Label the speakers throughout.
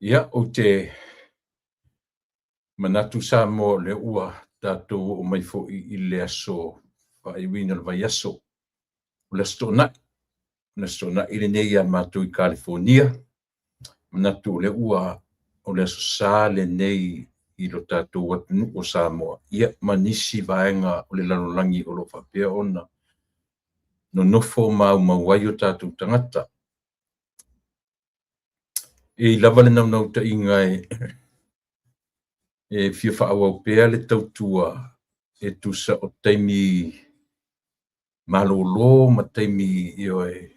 Speaker 1: Ia o te manatu sa mo le ua tātou o mai fo I le aso whaiwina le vai aso. O le stona I le nei a mātou I California. Manatu o le ua o le aso sa le nei I lo tātou atunu o Samoa. Ia manisi vaenga o le lalolangi o lo whapea ona. No nofo mauai o tātou tangata. E lava le nau ta ingai e fia whaawau pēa le tautua e tusa o taimi malolo ma taimi ioe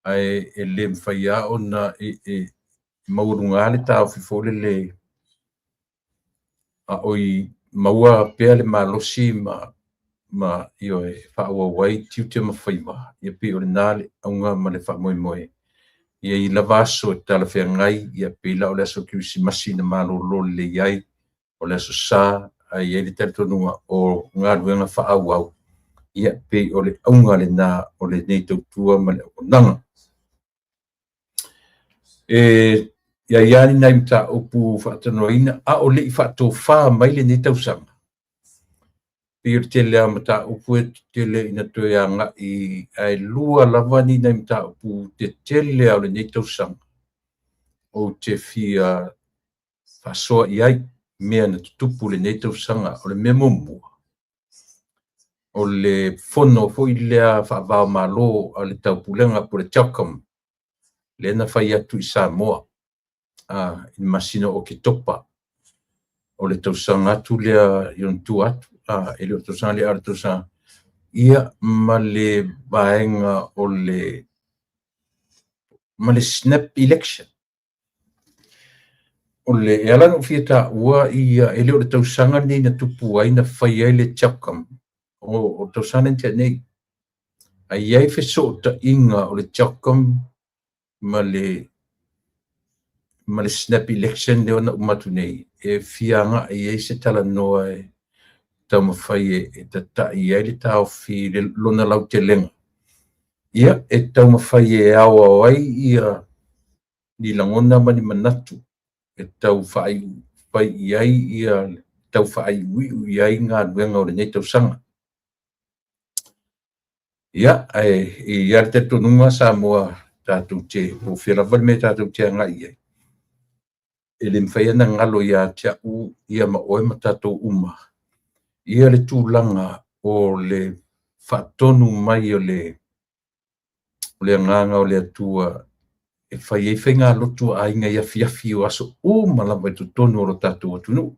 Speaker 1: ai e le mwhaia o na e maurunga le tau fifole le a oi maua pēa le malosi ma ioe whaawawai tiu te mawhaiwa ia pe o le nale aunga ma le whaamoe ia I lava aso e tala whea ngai ia pēla o le aso kiusi masi na malolo le iai o le aso sa ai e le teletonunga o ngā ruenga whaawau ia pe o le aunga le nā o le nei tautua ma le onanga. Ia iani nai mta upu whaatanoina a o le I whaato wha mai le nei tausanga. Pe o te lea mta upu e te le ina toe anga I ai lua lavani nai mta upu te tele au le nei tausanga. O te fia whasoa iai mea na tutupu le nei tausanga o le mea momua. O le fono fo I lea whaavao malo a le taupulenga po le Telkom. Le na whai atu I Samoa. I masino o ke topa. O le tausanga atu lea yontu atu. E le tausanga le ara tausanga. Ia ma le vaenga o le ma le snap election. O le e ala no fieta ua ia e le o le tausanga nei na tupu ai na whai ai le Telkom. O tausanga te nei. Ai ai feso ta inga o le Telkom ma le snap election le ona umatu nei. E fianga ai ai se tala noa e tau mawhai e tata I ai le tau fi le lona lau te lenga. Ia e tau mawhai e awa ai ia ni langona mani manatu. E tau whai I ai ia tau whai I ai ngā ruenga o le nei tausanga. Ia e ia te tonunga Samoa tātou te o whira wale me tātou te anga I ai. E le mwhaia na ngalo ia tia u ia ma oe ma tātou uma. Ia le tūlanga o le whaatonu mai o le nganga o le atua e whai e whainga lotu a inga ia fiafi o aso o malama i tu tonu o lo tātou atunu.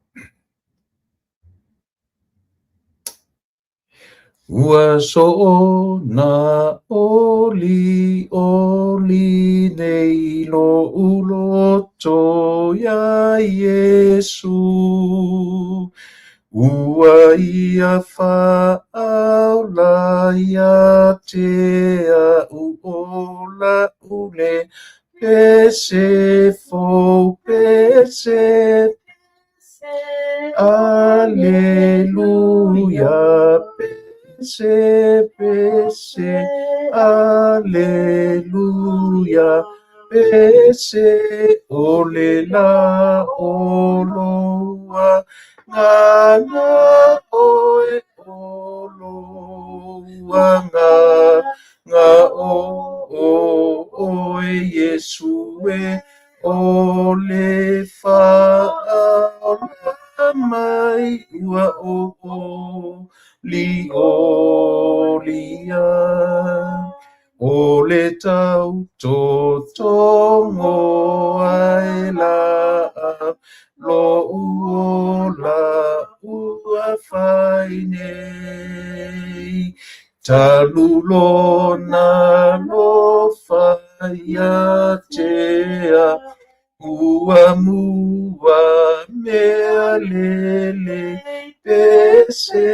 Speaker 1: Ua so na oli nei lo uloto ya Yesu. Ua ia whaaula ia te uola ule pese fo pese. Alleluia pese pese. Alleluia pese ole la oloa. Ngana oe oloa nga oe Yesue ole whaala mai ua olia. Ole tau totongo ai la lo uola ua whainei. Talulona lo whaia tea ua mua mea lele pese.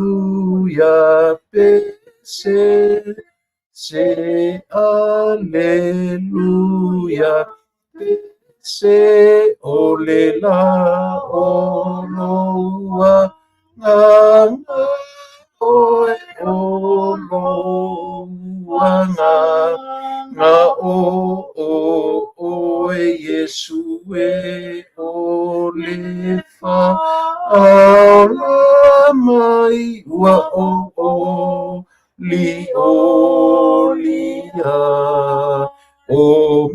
Speaker 1: Alleluia pese. Se alleluia se ole la oloa nganga oe oloa ngā o e Yesu e o le whaala mai ua o lia o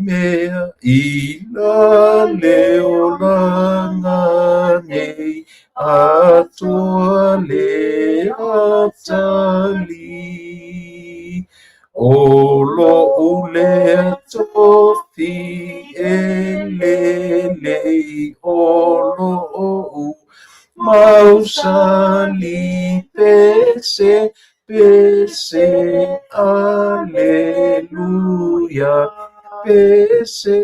Speaker 1: mea i la leo langa nei atoa le atali o lo ule tofi e lei o lo mausali pese aleluia pese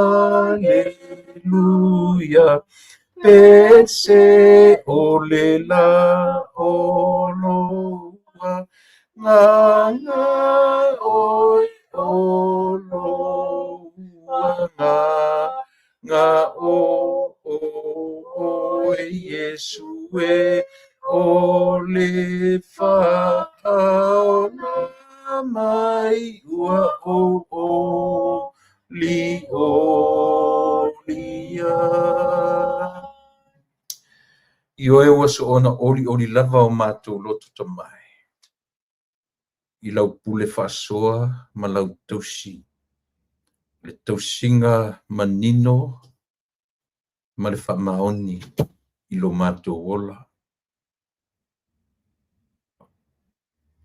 Speaker 1: aleluia pese olela oloa nganga oi oloa nga o Yesu e o le whaona mai ua o lia. I oe ua so ona oli lava o mātou loto tamai. I lau pule whasoa ma lau tausi. Le tausinga manino ma le whamaoni i lo mātou ola.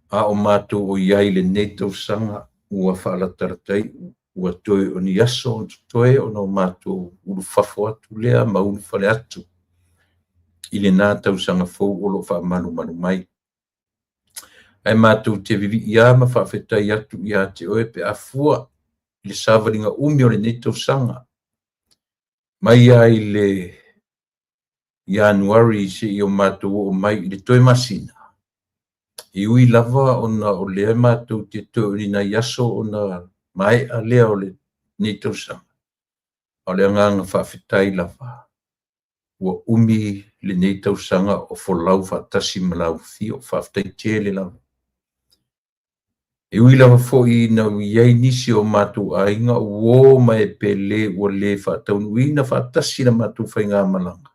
Speaker 1: A o mātou o iai le nei tausanga ua whaalataratai ua toe o ni aso o toe o no mātou ulu whafo atu lea ma ulu whale atu. I le nā tausanga fau o lo whaamanu manu mai. Ai mātou te vivi ia ma whaafetai atu ia te oe pe afua i le sāwaringa umi o le nei tausanga. Mai ai le Januari se i o mātou o mai i le toe masina. I ui lava ona o lea mātou te toe ni na yaso ona mai a lea o le nei tausanga. O le anganga whaafetai lava. Ua umi le nei tausanga o folau whaatasi malau fi o whaafetai tele lava. E ui lava fo i na iei nisi o mātou a inga uo mai pele ua le whaataunuina whaatasi na mātou whainga malanga.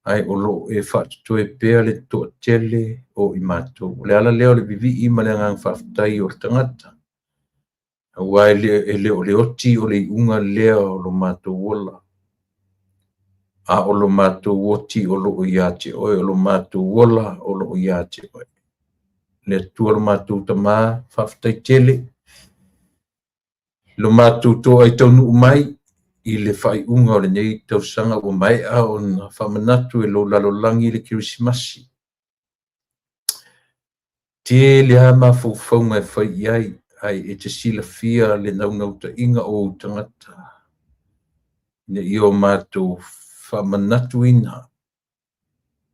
Speaker 1: Ai o lo e whaatoe pēa le toa tele o i mātou. Le ala leo le vivi i ma le ngang whaafitai o le tangata. Aua e le o le oti o le iunga lea o lo mātou ola. A o lo mātou oti o lo o iate oe, o lo mātou ola o lo o iate oe. Le tua lo mātou tamā whaafitai tele. Lo mātou toa ai taunu umai. I le whai unga o le nei tausanga o mai a o na whamanatu e lo lalolangi le kirisimasi. Te le ama faufaunga e whai iai ai e te sila fia le naunauta inga o tangata. Ne i o mātou whamanatu ina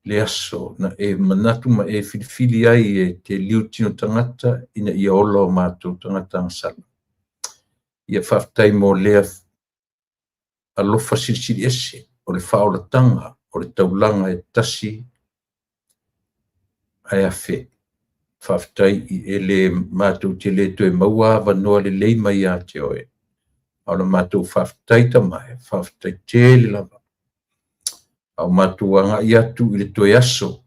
Speaker 1: le aso na e manatu ma e filifili ai e te liutino tangata ina i ola o mātou tangata ngasala. Ia whaftai mo lea alofa sirisiri ese o le whaolatanga o le taulanga e tasi ai afe. Whaftai i ele mātou te le toe maua wanoa le leima i a te oe. Au le mātou whaftai tamai, whaftai te le lava. Au mātou anga i atu i le toe aso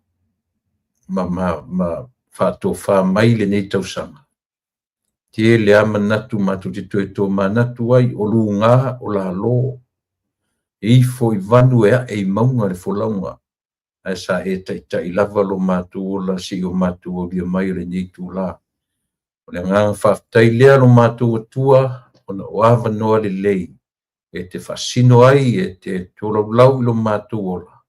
Speaker 1: ma whātou wha mai le nei tausanga. Te le ama natu mātou te toe tō manatu ai o lunga o la lo. I fo i vanu e maunga le folaunga. Ai sa e ta i lava lo mātou ola si o mātou o lia mai le nei tū la. O le ngang whaftai lea lo mātou atua o na oawa noa le lei. E te whasino ai e te tōlau lo mātou ola.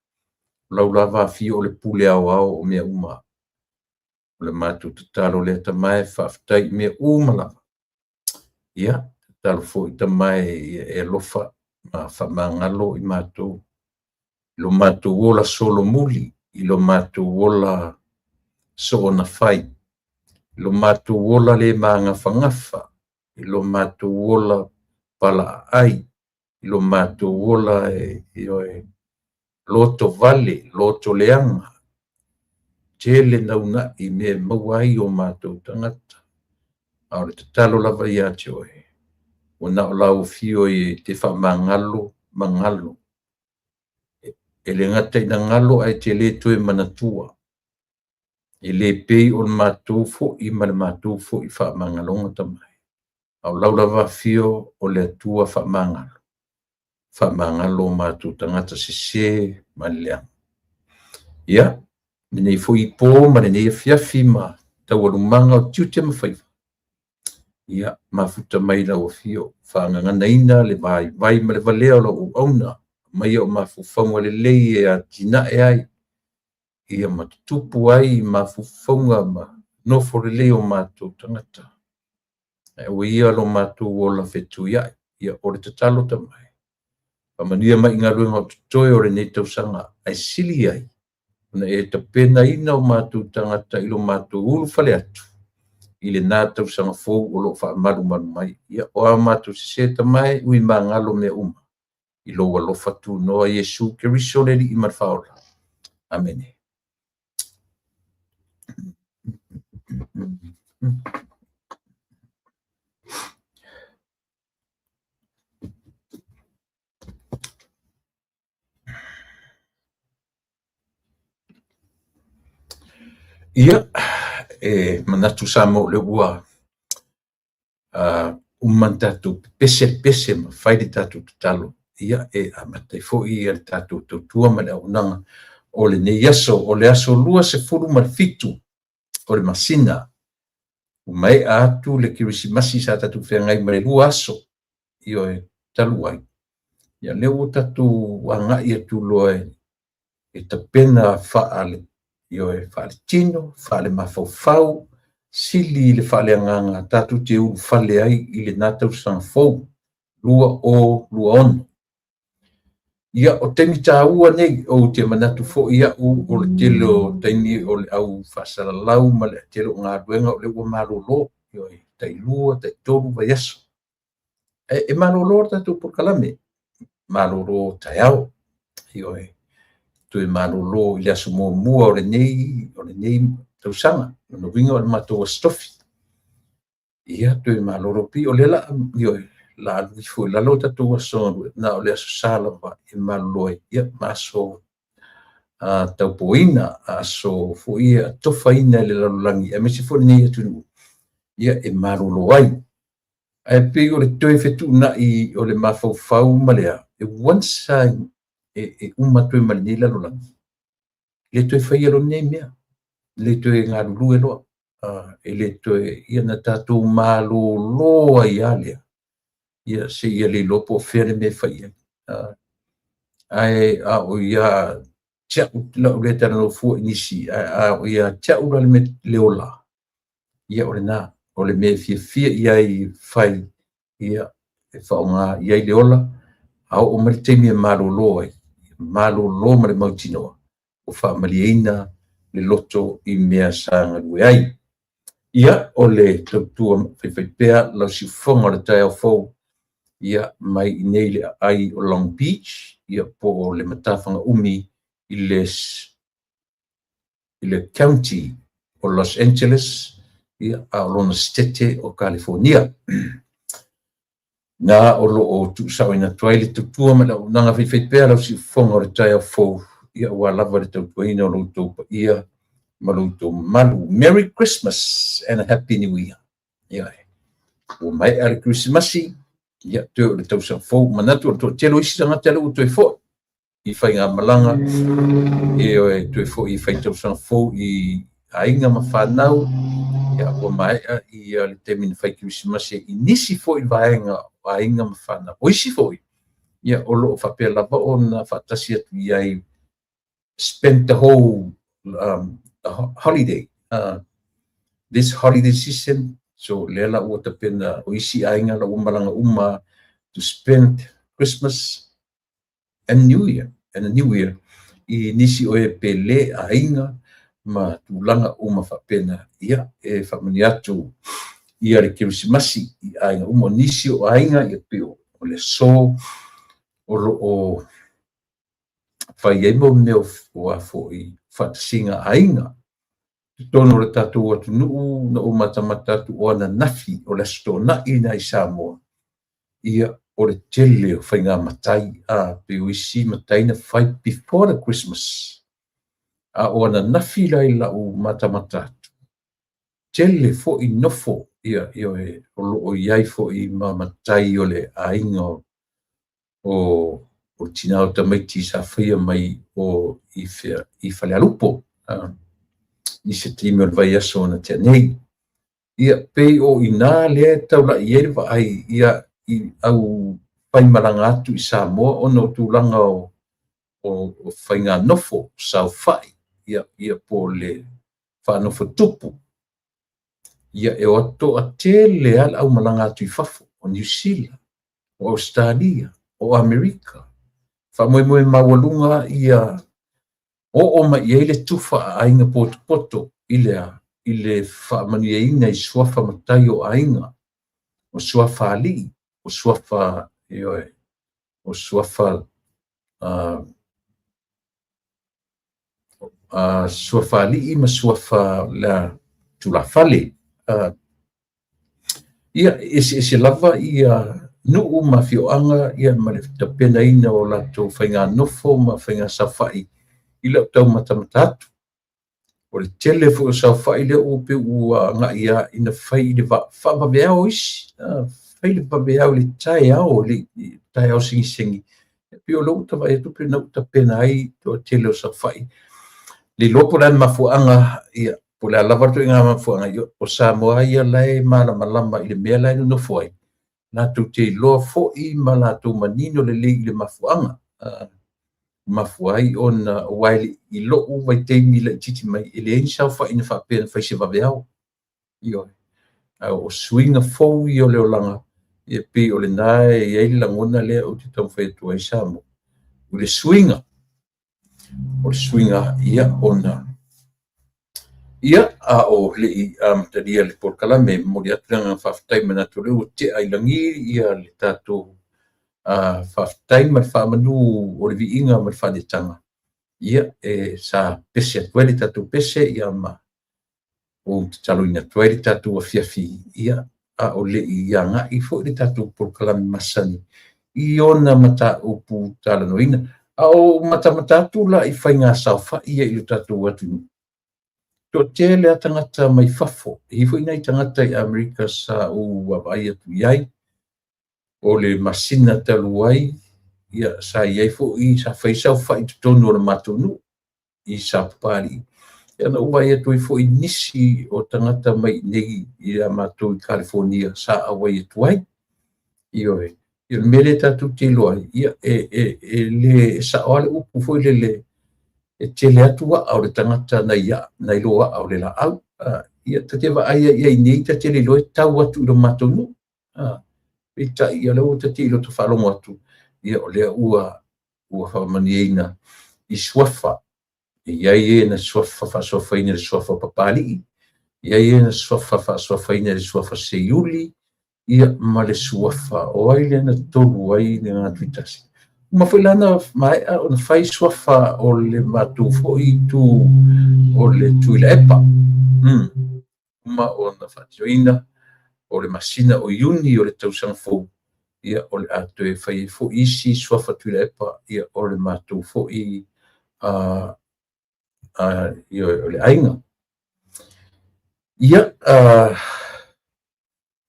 Speaker 1: Lau lava fi o le pule au o mea uma. O le mātou tatalo le tamai whaftai mea uma lava. Ia, tatalo fo i tamai e lofa. Ma whamangalo i mātou. I lo mātou ola solo muli. I lo mātou ola so na whai. I lo mātou ola le maanga whangafa. I lo mātou ola pala ai. I lo mātou ola loto vale, loto leanga. Tele nauna i me mawai o mātou tangata. a o le tatalo lava ia te oe. O na o lau fio i te wha mangalo. E le ngata i na ngalo ai te le tue manatua. E le pei o le mātou fo i ma le mātou fo i wha mangalonga tamai. Au lau lava fio o le atua wha mangalo. Wha mangalo mātou tangata se ma le leang. Ia, nei fo i pō ma le nei fiafi ma tau alumanga o tiu te mawhaiva. Ia, mafuta mai la o fio, whaangangana ina le vai ma le valea o la o auna, mai o mafufaunga le lei e a tina e ai. Ia matutupu ai mafufaunga ma nofo le lei o mātou tangata. E o ia lo mātou o la fetu ia o le tatalo tamai. Pamania mai ngā ruenga o tutoe o le nei tausanga, ai sili ai. Na e ta pena ina o mātou tangata ilo mātou ulu fale atu. I le nā tausanga fōu o lo wha maru mai. Ia o a mātou se tamai ui mā ngalo me uma. I lo wa lo fatu noa Yesu Keriso le li i marwhaola. Amene. Ia, manatu samo le ua umantatu pese ma whaide tatu tatalo. Ia amatai fo i al tatu tautua ma le aunanga o le ne yaso, o le aso lua se furu ma fitu o le masina. Mai atu le kirisimasi sa tatu whengai ma le lua aso i o talu ai. Ia leo tatu wanga i atu loe e tapena whaale i o whaale tino, whaale mawhau sili le whaale anganga tatu te ulu whale ai i le natau sang fau lua ono. Ia o temi tāua nei o te manatu fo ia o le telo taini o le au whasala lau ma le telo ngā ruenga o le ua marolo i o tai lua, tai toru vai aso. E marolo tatu por kalame, marolo tai au i o tue marolo i le aso mua o le nei tausanga, no winga o le matou stofi. Ia tue marolo pi o le la i o la alwifo la lo tatu aso na o le aso salava i marolo ia maso taupoina aso fo ia tofaina le lalulangi e mesi fo nei atu ia e marolo ai. Ai pe o le toe fetu na i o le mafau ma lea e wansa e umatu ma le lalulangi. Le toe fai alo nei mea, le toe ngā lulu e loa, e le toe ia na tātou malolo ai alea, ia se ia le lopo fere me fai. Ai a o ia tia la o le tana no fu inisi, a o ia tia ura le me leola, ia o le na, o le me fia ia i fai, ia e whaonga ia i leola, a o maritemi e malolo ai, malolo ma le mautinoa. O whaamaliaina le loto i mea sanga lue ai. Ia o le tautua whaiwhaipea lau si whonga le tai au fau ia mai i nei le ai o Long Beach, ia po le matawhanga umi i le county o Los Angeles, ia a lona stete o California. Nā o lo o tu sao ina tuai le tautua ma lau nanga whaiwhaipea lau si whonga le tai au fau ia ua lava le tautua ina o loutou pa ia ma loutou malu. Merry Christmas and a Happy New Year. Ia e. Ua mai ale Christmasi, ia teo le tausang fau manatu o telo isi tanga telo o toe fo. I whai ngā malanga, e o e toe fo i whai tausang fau i ainga ma whanau, ia ua mai a i le temina whai Christmasi i nisi fo i vaenga o ainga ma whanau. O isi fo i. Ia o loo whapea lava o na whatasi atu i ai spend the whole holiday, this holiday season. So lela ua tapena o isi ainga la umalanga uma to spend Christmas and New Year. And a New Year i nisi o e pele ainga ma tulanga uma whapena ia e whamani atu ia le Kirisimasi i ainga uma nisi o ainga i pio o le so o whai eimo meo ua fo i whatasinga ainga tono le tatou atu nuu na o matamata atu o ana nafi o le asitonaʻi na i Samoa ia o le tele o faiga matai pe o isi matai na fai before the Christmas a o ana nafi lai laʻu matamata atu tele foʻi nofo ia o loo iai foʻi ma matai o le aiga o le tinao tamaiti sa faia mai o i falealupo i se timi o le vai aso ona teanei ia pei o inā lea taulaʻi ai le vaai ia i au faimalaga atu i Samoa ona o tulaga o faiga nofo saufaʻi ia po le faanofo tupu ia e o atoa tele a le ʻaumalaga atu i fafo o New Zealand o Australia o Amerika faamoemoe maualuga ia o mai ai le tufa aiga poto i le faamanuiaina i suafa matai o aiga o suafa alii o suafa o suafa suafa alii ma suafa la tulafale ia ese lava ia nuu ma fioaga ia ma le tapenaina o latou faiga nofo ma faiga saufaʻi i le tau matamata atu o le tele foʻi o saufaʻi lea ua pe ua agaʻi iā ina fai i le faavaveao isi fai le vaveao i le taeao leʻi taeao sigisigi pe o lou tavae atu pe na ua tapena ai o tele o saufaʻi le iloa po le ana mafuaaga ia po le alava le toʻiga mafuaaga o Samoa ia lae malamalama i le mea lae nonofo ai latou te iloa foʻi ma latou manino lelei i le mafuaaga mafu ai ona waile i loʻu vaiteimi laʻitiiti mai e leai saufaʻi na faapena fai se vaveao io o suiga fou i o le olaga ia pei o lenā e ai le lagona lea o te taumafai atu ai Samoa o le suiga ia ona ia a o leʻi matalia le polokalame mo le atu lega faafetaima na atu leu o te ailagi ia le tatou faafetaima le faamanū o le viiga ma le faaleataga ia sa pese atu ai le tatou pese ia ma ou tataloina atu ai le tatou afiafi ia a o leʻi ia agaʻi foʻi le tatou polokalame masani i ona mataupu talanoina a o matamata atu la i faiga saufaʻi ia i le tatou atu toʻatele a tagata mai fafo i foʻi nai tagata i Amerika sa u avaai atu iai o le masina talu ai ia sa iai foʻi sa fai saufaʻi totonu o le matou nuu i sa papali ia na ua ai atu ai foʻi nisi o tagata mai nei i a matou i California sa auai atu ai io le mea le tatou te iloa ai ia le saʻo a le upu foʻi lele e tele atu aʻa o le tagata na iloa aʻa o le laʻau ia tate vaai ia i nei tatele iloa e tau atu i lo matou nuu itaʻi ia leu tati i loto faalogo atu ia o lea ua faamaniaina i suafa iai na suafa faasoafaina le suafa papaliʻi iai na suafa faasoafaina le suafa seiuli ia ma le suafa o ai le na tolu ai le gatuitasi uma foi lana maeʻa ona fai suafa o le matou foʻi tu o le tuilaepa uma ona faatioina o le masina o iuni o le tausaga fou ia o le a toe fai foʻi isi suafa tuilaepa ia o le matou foʻi ia o le aiga ia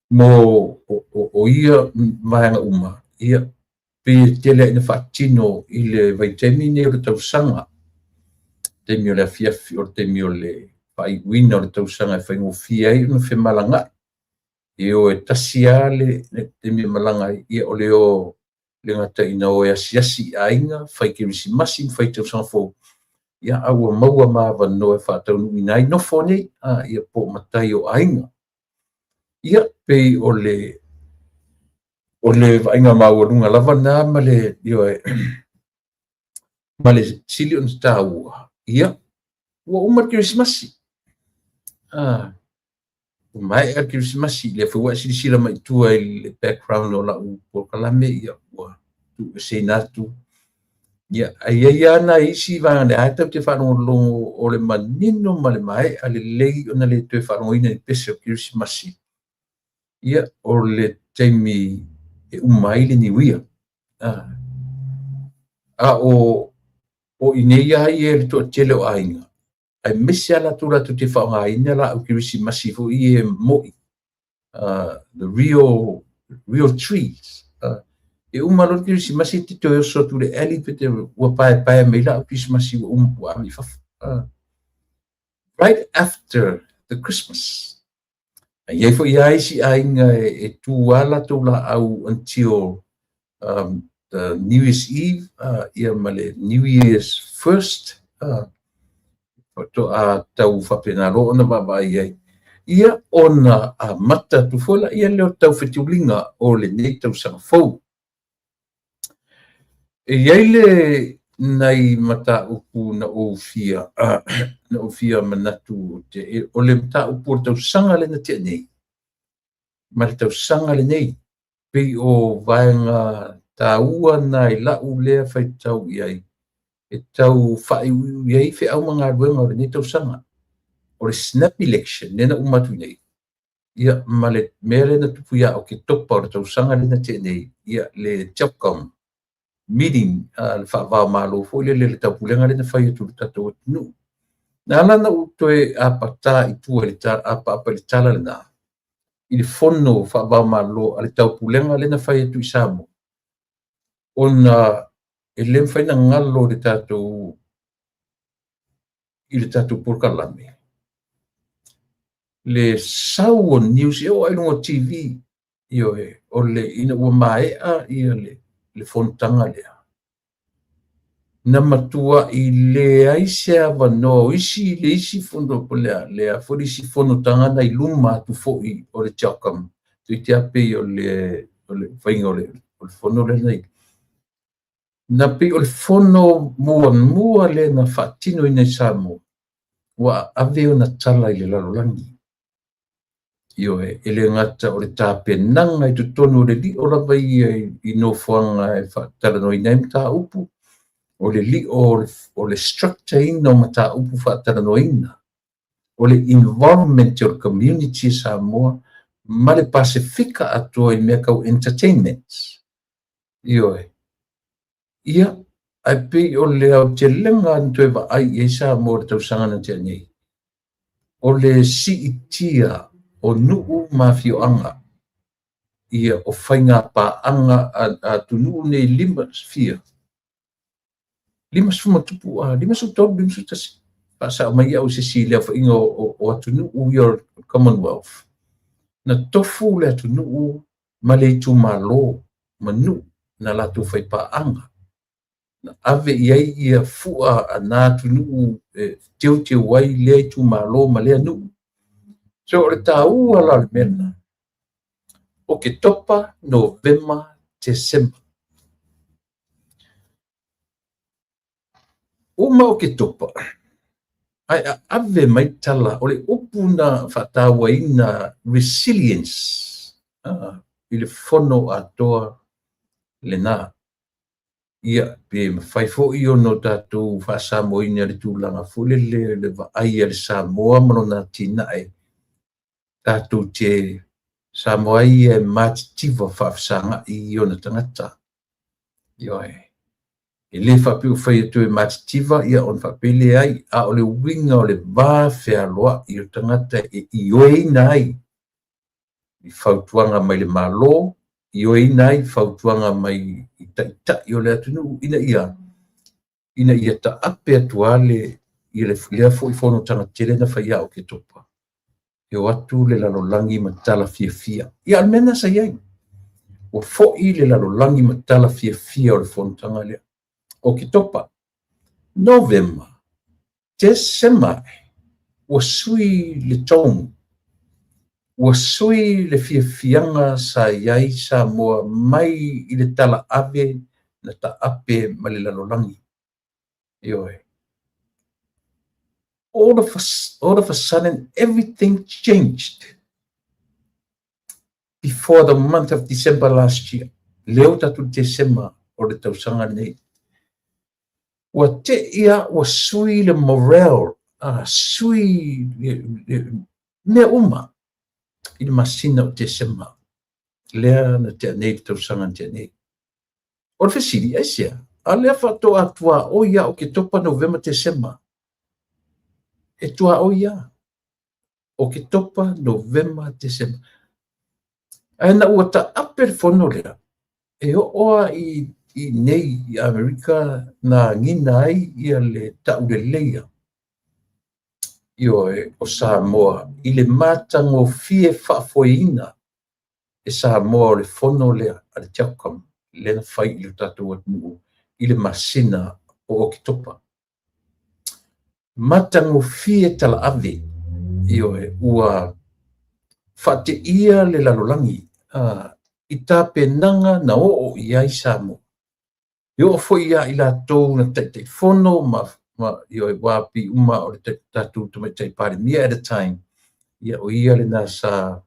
Speaker 1: mo o ia maeaga uma ia pe tele aina faatino i le vaitaimi nei o le tausaga taimi o le afiafi o le taimi o le faaiʻuina o le tausaga e faigofia ai ona femalagaʻi e o e tasi a le taimi e malaga ai ia o le gataʻina o e asiasi i aiga fai kerisimasi ma fai tausaga fou ia aua maua mavanoa e faataunuuina ai nofo nei ia po matai o aiga ia pei o le vaaiga maualuga lava na ma le sili ona tāua ia ua uma le kerisimasi mai a kerisimasi le foi silisila mai tua i le background o laʻu polokalame ia ua tuueseina atu Ia, ai ana isi vanga le ata te whanongo o le manino ma le mai, a le lei ona le tue whanongoina ni pese o Kirsimasi. Ia, o le taimi e umaile ni wia. O inei ai e le to tele o ainga. Ai mese ala tura tu te whaongaina la o Kirsimasi fo i e moi. The real trees. E umalo Kirsimasi te to so tu le eli pe te ua pae me la o Kirsimasi o umpu ami fafu. Right after the Christmas. Ia fo ia isi ainga e tu ala tu la au until the New Year's Eve, ia male New Year's first, to a tau whapenaro ona wabai ai. Ia ona a mata tu fola, ia leo tau whetiulinga o le nei tau sanga fau. E iai le nai mata upu na ofia, na ofia manatu te, o le mata upu o tau sanga le na te nei. Ma le tau sanga le nei, pei o vaenga taua na i lau lea whai tau iai. E tau whai iai whi au mga ruenga o le nei tau sanga. O le snap election, nena umatu nei. Ia male mele na tupu ia o ke topa o le tau sanga le na te nei. Ia le Chapcom meeting, le whaavao malo fo le tau pulenga le na whai atu le tatou atunu. Na ala na utoe a pata i tua le tala, a papa le tala le na. I le fono whaavao malo a le tau pulenga le na whai atu i Samoa. Ona e lem whaina ngalo le tātou i le tātou porkalame. Le sau o news e o ailunga TV io e o le ina ua maea ia le fontanga lea. Na matua i le aise avanoa o isi le isi fono po lea fo isi fono tangana i luma atu fo'i o le Chapcom. Tui te ape i o le whainga o le fono le nei. Na pe o le fono mua le na whaatino i nei Samoa. Wa ave o na tala i le lalolangi. Io e le ngata o le tāpenanga i tutonu o le li o lava i no whanga e whaatala no i neim tā upu. O le li o le structure ina o ma tā upu whaatala no ina. O le environment o le community Samoa. Ma le Pasifika atua i mea kau entertainments. Io e. Ia, ai pe o le au te lenga ntue wa ai e Samoa le tausanga na te nei. O le siitia o nuu mafioanga ia o whainga paanga a tunu nei lima sfia. Lima sfuma tupu a lima sutau, lima sutasi. Pasa o mai au se si lea whainga o atunu u your Commonwealth. Na tofu le atunu ma le tu malo manu na latu whai paanga. Na ave iai ia fua a nā tunu teu wai le tu malo ma le anu. So o le tāu ala le mena. O ke topa November, December. Uma o ke topa. Ai ave mai tala o le upu na whatawa ina resilience. I le fono atoa le nā. Ia pe mawhaifo i ono tātou whaasamo ina le tūlanga fulele le vaai le Samoa malona tinae. Tātou te Samoa i e mātitiva whaafsanga i ona tangata. Ioe. E le whapiu whai atu e mātitiva ia on whapele ai a o le winga o le wāwhea loa i o tangata e ioe nai. I whautuanga mai le malo, ioe nai whautuanga mai i taita i o le atunu ina ia. Ina ia ta ape atuale i le lea fo i whono tangatele na whaia o ke topa. E o atu le lalolangi matala fia. Ia almena sa iai. O fo'i le lalolangi matala fia o le fontanga lea. O ki topa. November. December. O sui le tonu. O sui le fianga sa iai sa moa mai i le tala ave na ta ape ma le lalolangi. Ioe. All of a sudden, everything changed before the month of December last year. Leo tatu December o le tausanga nei. ua te ia ua sui le morale, sui mea uma i le masina o Desema, lea na te anei le tausaga na te anei. O le fesili aisia, a lea faatoa atua o ia o ke topa Novema Desema, e tua o ia o ke topa Novema Desema. Ae na ua ta'ape le fono lea, e o'oa i nei i Amerika na ngina ai ia le ta'uleleia io o Samoa i le matagofie fa'afoeina e Samoa o le fono lea a le Telkom lena fai i le tatou atunuu i le masina o Oketopa. Matagofie tala'ave io ua fa'ate'ia le lalolagi i tapenaga na o'o i ai Samoa. E o'o fo'i ia i latou na taʻitaʻifono ma io wapi uma o le tatou tamaitaʻi palemia at a time ia o ia lena sa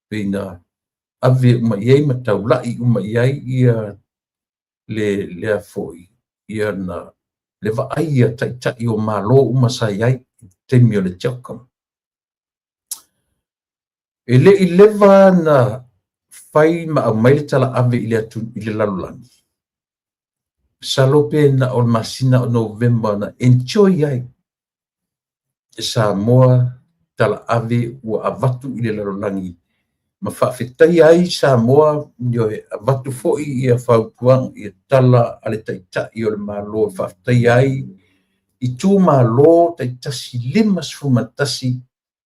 Speaker 1: peina ave uma i ai ma taulaʻi uma i ai ia lea fo'i ia na le va'aia taʻitaʻi o mālō uma sa i ai taimi o le Telkom. E le'i leva na fai ma aumai le tala'ave i le lalolagi. Salope na o masina o November na enjoy ai. E Samoa tala'ave ua avatu i le lalolagi. Ma fa'afetai ai Samoa io avatu fo'i ia fautuaga ia tala a le taʻitaʻi o le mālō e fa'afetai ai i tu mālō taʻitasi 5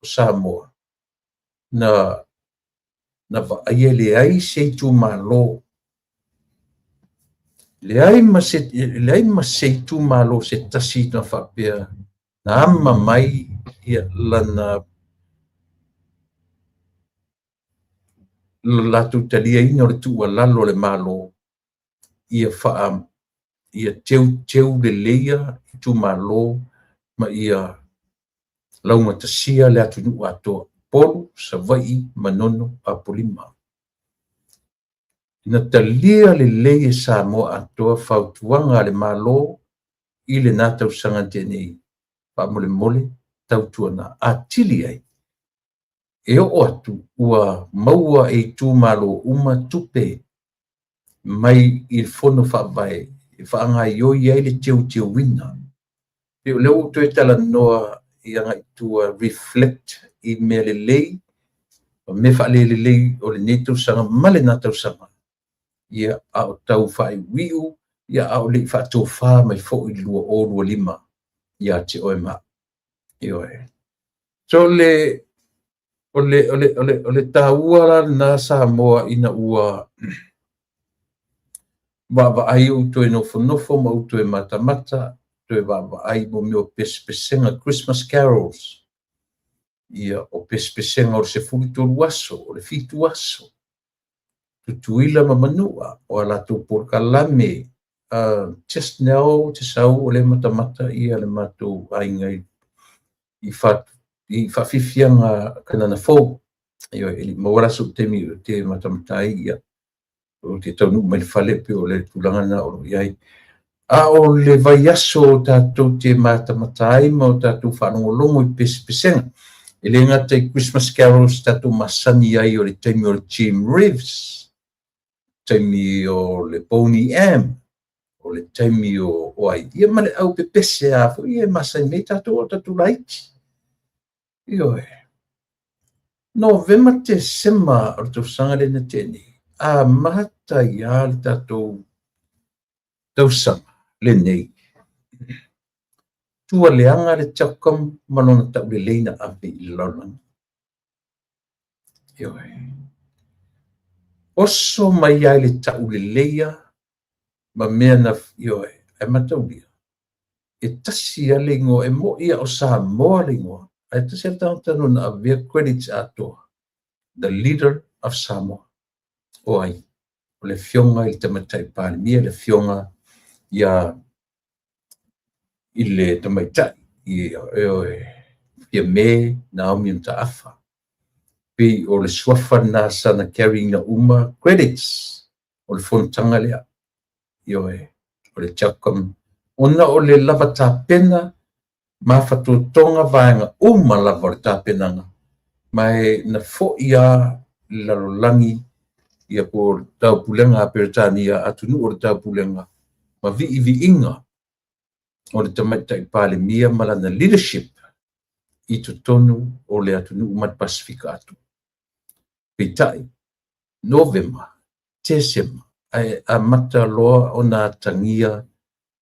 Speaker 1: o Samoa. Na va'aia leai sei tu mālō. Leai ma sei tu mālō se tasi na whapea na ama mai ia lana latu talia ina o le tua lalo le mālō ia ia teu le leia i tu mālō ma ia launga tasia le atu nuu atoa polu, savai, manono, apolima. Ina talia le leie Samoa atoa fautuanga le mālō i le nā tausaga tenei mole mole tautuana atili ai. E o'o atu ua maua e tu mālō uma tupe mai i le fono whaavae e whaangai oi ai le teu wina. E o leo tu e tala noa i anga i tua reflect i mea le lei, me whaale le lei o le nei tausaga male nā tausaga. Ia au tau whai wiu, ia au le whātou whā mai fo i lua o lua lima, ia te oe ma. Ioe. So o le tāua nā Samoa ina ua wa'ai o toe nofo ma o toe mata, toe wa'ai mo meo pespesenga Christmas carols. Ia o pespesenga o se fulitolu aso, o le fitu aso. Tutuila ma manua o ala tu porkalame just now te sau o le mata ia le matou ainga i whawhiwhianga kanana fō. Io e mawara su temi o te matamatai ia o te taunu mai le whalepe o le tulangana o iai. A o le vai aso tātou te matamatai ma o tātou whanongolongo i pespesenga. E le ngata i Christmas carols tātou masani ai o le taimi o le Jim Reeves. Taimi o le Boney M, o le taimi o ai. Ia male au pepese a fo, ia masai mei tātou o tātou laiti. Ioe. Novema Desema o tausaga le na tēnei. A mata ia le tātou tausaga le nei. Tua leanga le Telkom manona tau le leina ape i laulanga. Ioe. Oso mai ai le tau le leia, ma mea na ioe, e mataulia. E tasi a lengo, e mo ia o Samoa lengo, e tasi a tano na avea credits atoa. The leader of Samoa. O ai, o le fionga i tamatai palemia, le fionga i le tamaitai, ia me Naomi Mtaafa. Pe o le suafa na sana carrying na uma credits o le fontaga lea. Ioe, o le Telkom ona o le lava tapena ma fatutonga vaenga uma lava o le tapenanga mai na fo'i a lalolangi ia po taupulenga a Peretania atunu o le taupulenga ma vi'ivi'inga o le tamaita i palemia ma lana leadership i totonu o le atunu ma le Pasifika atu. Peitai, Novema, Tesema, a mata loa o nā tangia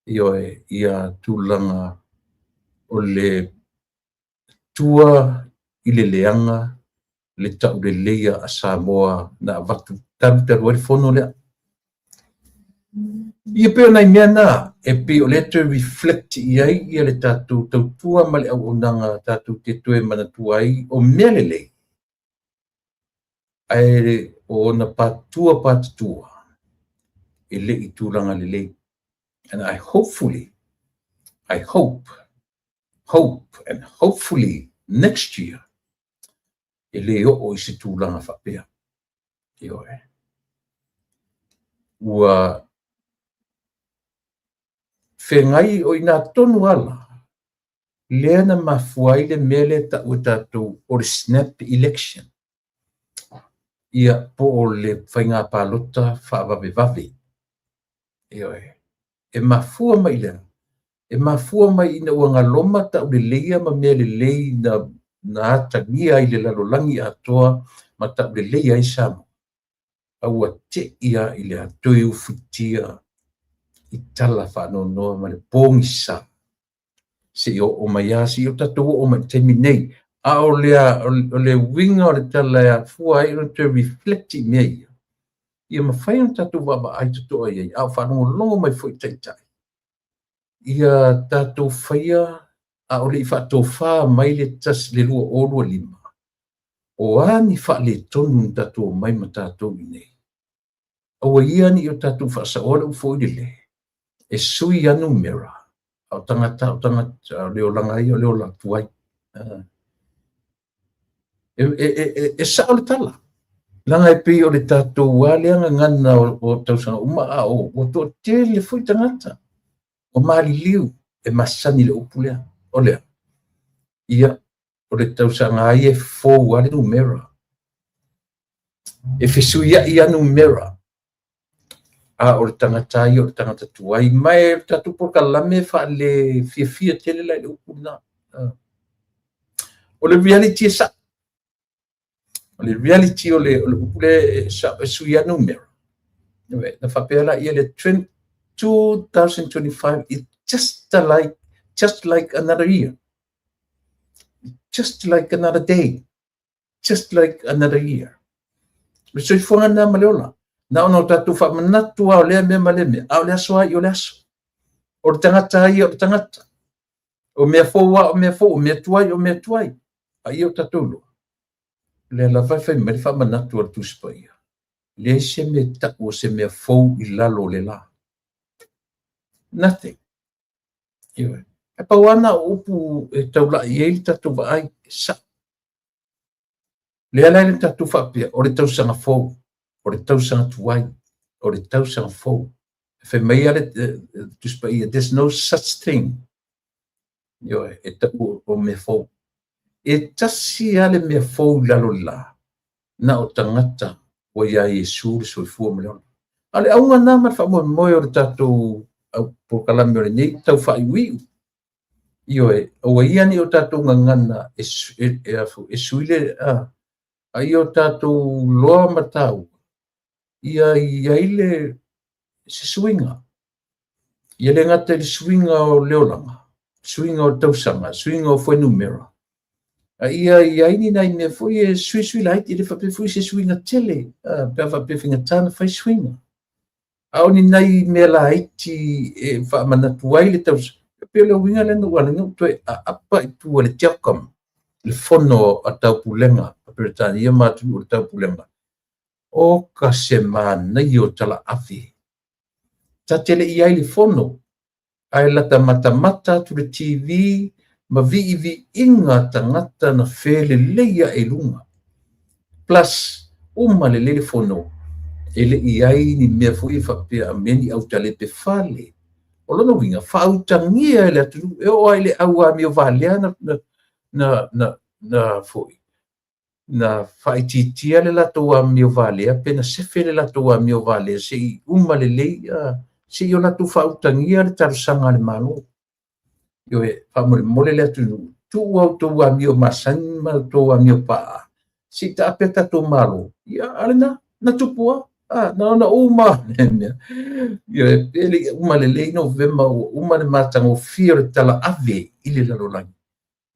Speaker 1: ia tūlanga o le tua i le leanga le tau le leia a Samoa na watu taru le fono lea. Ia peo nai mea nā, e pe o le te reflect iai ia le tātou tautua ma le au onanga tātou te tue manatua ai o mea le lei. Ai o na patua patatua e le i tūlanga le lei. And I hope and hopefully next year e le o i se tūlanga whapea. Ua whengai o ina tonu ala lea na mafuai le mele ta o tātou o le snap election. Ia po o le whainga pālota whaavave. E mafua mai lea. E mafua mai ina ua ngaloma ta o le leia ma mea le lei na atangia i le lalolangi atoa ma ta o le leia i Samoa. Aua te ia i le atoi ufutia i tala whanonoa ma le pōngi sa. Se o mai asi o tatou o mai teimi nei. A o le winga o le tala ea fua ai o te reflecti mea. Ia mawhai o tatou waba ai tatou ai. A whanongo longo mai fwoi taitai. Ia tatou whaia a o le i whatou wha mai le tas le lua o lua lima. O ani wha le tonu tatou mai ma tatou i nei. Aua ia ni o tatou wha sa ora u fwoi le. E sui anu mera. O tangata leo langa i o leo la tuai. E sa o le tala. Langa e pi o le tātou waleanga ngana o tausanga uma a o tō te le fui tangata. O maali liu e masani le upulea. O lea. Ia o le tausanga ai e fō wale numera. E fesuia i anu mera. A o le tangata ai o le tangata tuai. Mai tātou por kalame wha le fia tele lai le upuna. O le reality e sa. Le reality o le upule suianu mera. Na whapea ia le 2025 is just like another year. Just like another day. Just like another year. Le soifonga na maleola. Na ono tatu whamanatu au lea mea maleme. Au lea soa i o lea so. O le tangata ai o le tangata. O mea fōua o mea fōu. O mea tuai o mea tuai. Ai o tatulu. Le la vai mai fa manatu al tuspaia. Le se me ta o se me fou i lalo le la. Nothing. Iwe. E pa wana upu e taula i eil tatu vai sa. Le ala le tatu whapia o le tausanga fou. O le tausanga tuai. O le tausanga fou. Fe mai ale tuspaia. There's no such thing. Iwe. E tapu o me fou. E tasi ale mea fōu lalo la, na o tangata o ia Yesu le soifua meleona. Ale aunga nā mat wha moe o le tātou po kalame o le nei, tau wha iwiu. Ioe, aua ia ni o tātou ngangana e suile a i o tātou loa matau. Ia ile se suinga. Ia le ngata le suinga o leolanga, suinga o tausanga, suinga o whenumera. Ia ini nai me foi e sui lai te le fape foi se swinga tele pe fa pe finga tana fai swinga au ni nai me la iti e fa manatu ai le taus pe le winga le no wana no to apa tu le tiakam le fono a tau pulenga a Peretania ma tu o tau pulenga o ka semana yo tala afi ta tele ia le fono ai la mata tu le TV ma vi inga tangata na fele leia e lunga. Plus, le telefono, ele iai ni mea fui whapea ameni au tale pe fale. o lona winga fautangia le atu e o ai le aua mi o valea na foi na faititia le latou ami o valea pena sefe le latou ami o valea sei uma lelei sei o latou fautangia le talosaga le malo io e famolemole le atu tu autou ami o masani ma autou ami o paa si tape tatou malo ia alena na tupua na uma io e pele uma lelei novema uma le matagofia le tala ave i le lalolagi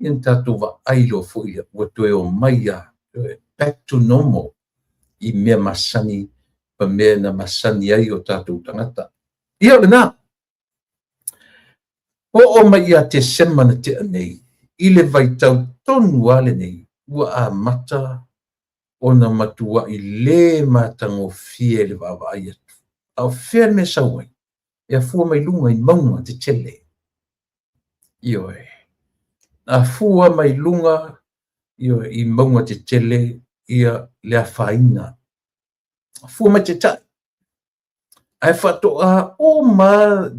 Speaker 1: ia na tatou vaai lo foʻi ua toe o maia back to normal i mea masani pa mea na masani ai o tatou tagata ia lenā o mai ia te sema na te anei i le vaitau tonu a lenei ua amata ona matuaʻi lē matagofia i le vaavaai atu aofea le mea sau ai e afua mai luga i mauga te tele ioe afua mai luga i mauga te tele ia le afaina afua mai te taʻi ae faatoʻā uma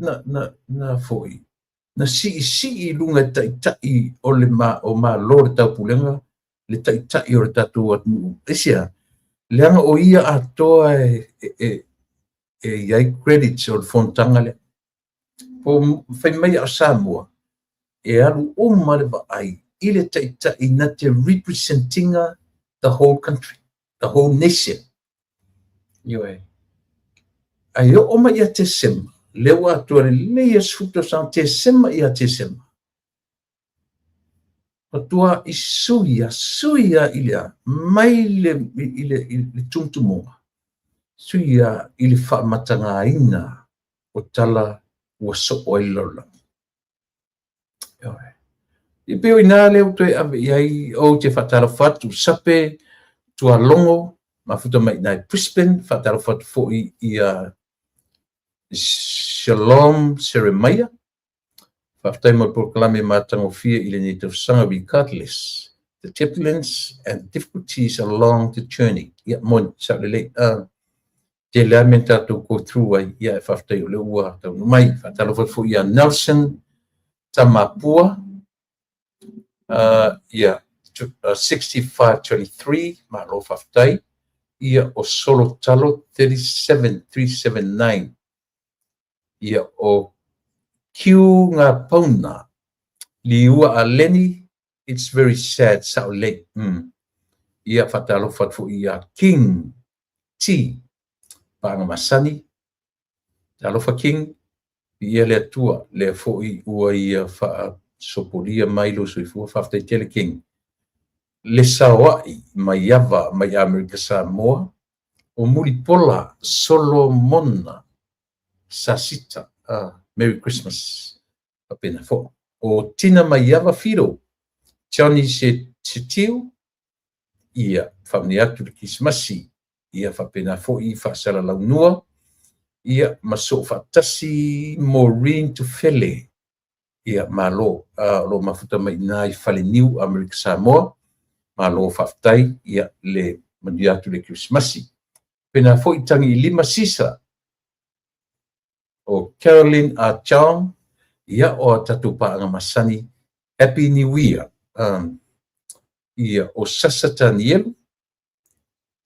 Speaker 1: na foʻi na siʻisiʻi luga taʻitaʻi o mālō le taupulega le taʻitaʻi o le tatou atunuu esia leaga o ia atoa e iai credits o le fonotaga lea po fai mai a Samoa e alu uma le vaai i le taʻitaʻi na te representinga the whole country, the whole nation. Ioe. Ai o ma ia te sema, le ua atua le leia suto sa te sema ia te sema. Patua i suia i lea, mai i le tumtumonga. Suia i le whaamatanga ina o tala ua so oilola. Ioe. I peo ina leo toe ave iai o te whatara whatu sape tua longo, mafuta mai nai Brisbane, whatara whatu fo i Shalom Seremia. Whaftai mo proklame mātango fia i le ni tau sanga regardless. The turbulence and difficulties along the journey. Ia mon sa lele. Te lea men tātou go through ai ia e whaftai o le ua tau numai. Whatara whatu fo i Nelson Tamapua. 6523 malo whaftai. Ia o solo talo 37379. Ia o kiu ngā pauna liua a leni, it's very sad sao le. Ia whatalo whatu ia King T. Panga Masani. Talofa King. Ia le atua le foi ua ia wha soporia mailo suifua whaftai tele King. Le sawai mai ava mai Amerika Samoa. O Mulipola Solomona Sasita. Merry Christmas. Apena fo. O Tina Maiava Firo. Johnny Setiu. Ia whamni atu le Kismasi. Ia whapena fo i whasala launua. Ia maso whatasi Maureen Tufele. Ia malo. Lo mafuta mai nai whale New America Samoa. Malo whaftai. Ia le mani atu le Kismasi. Pena fo i tangi 5 sisa. O Caroline Chong, ia o tatu paanga masani, Happy New Year. Ia o Sasa Tanielu,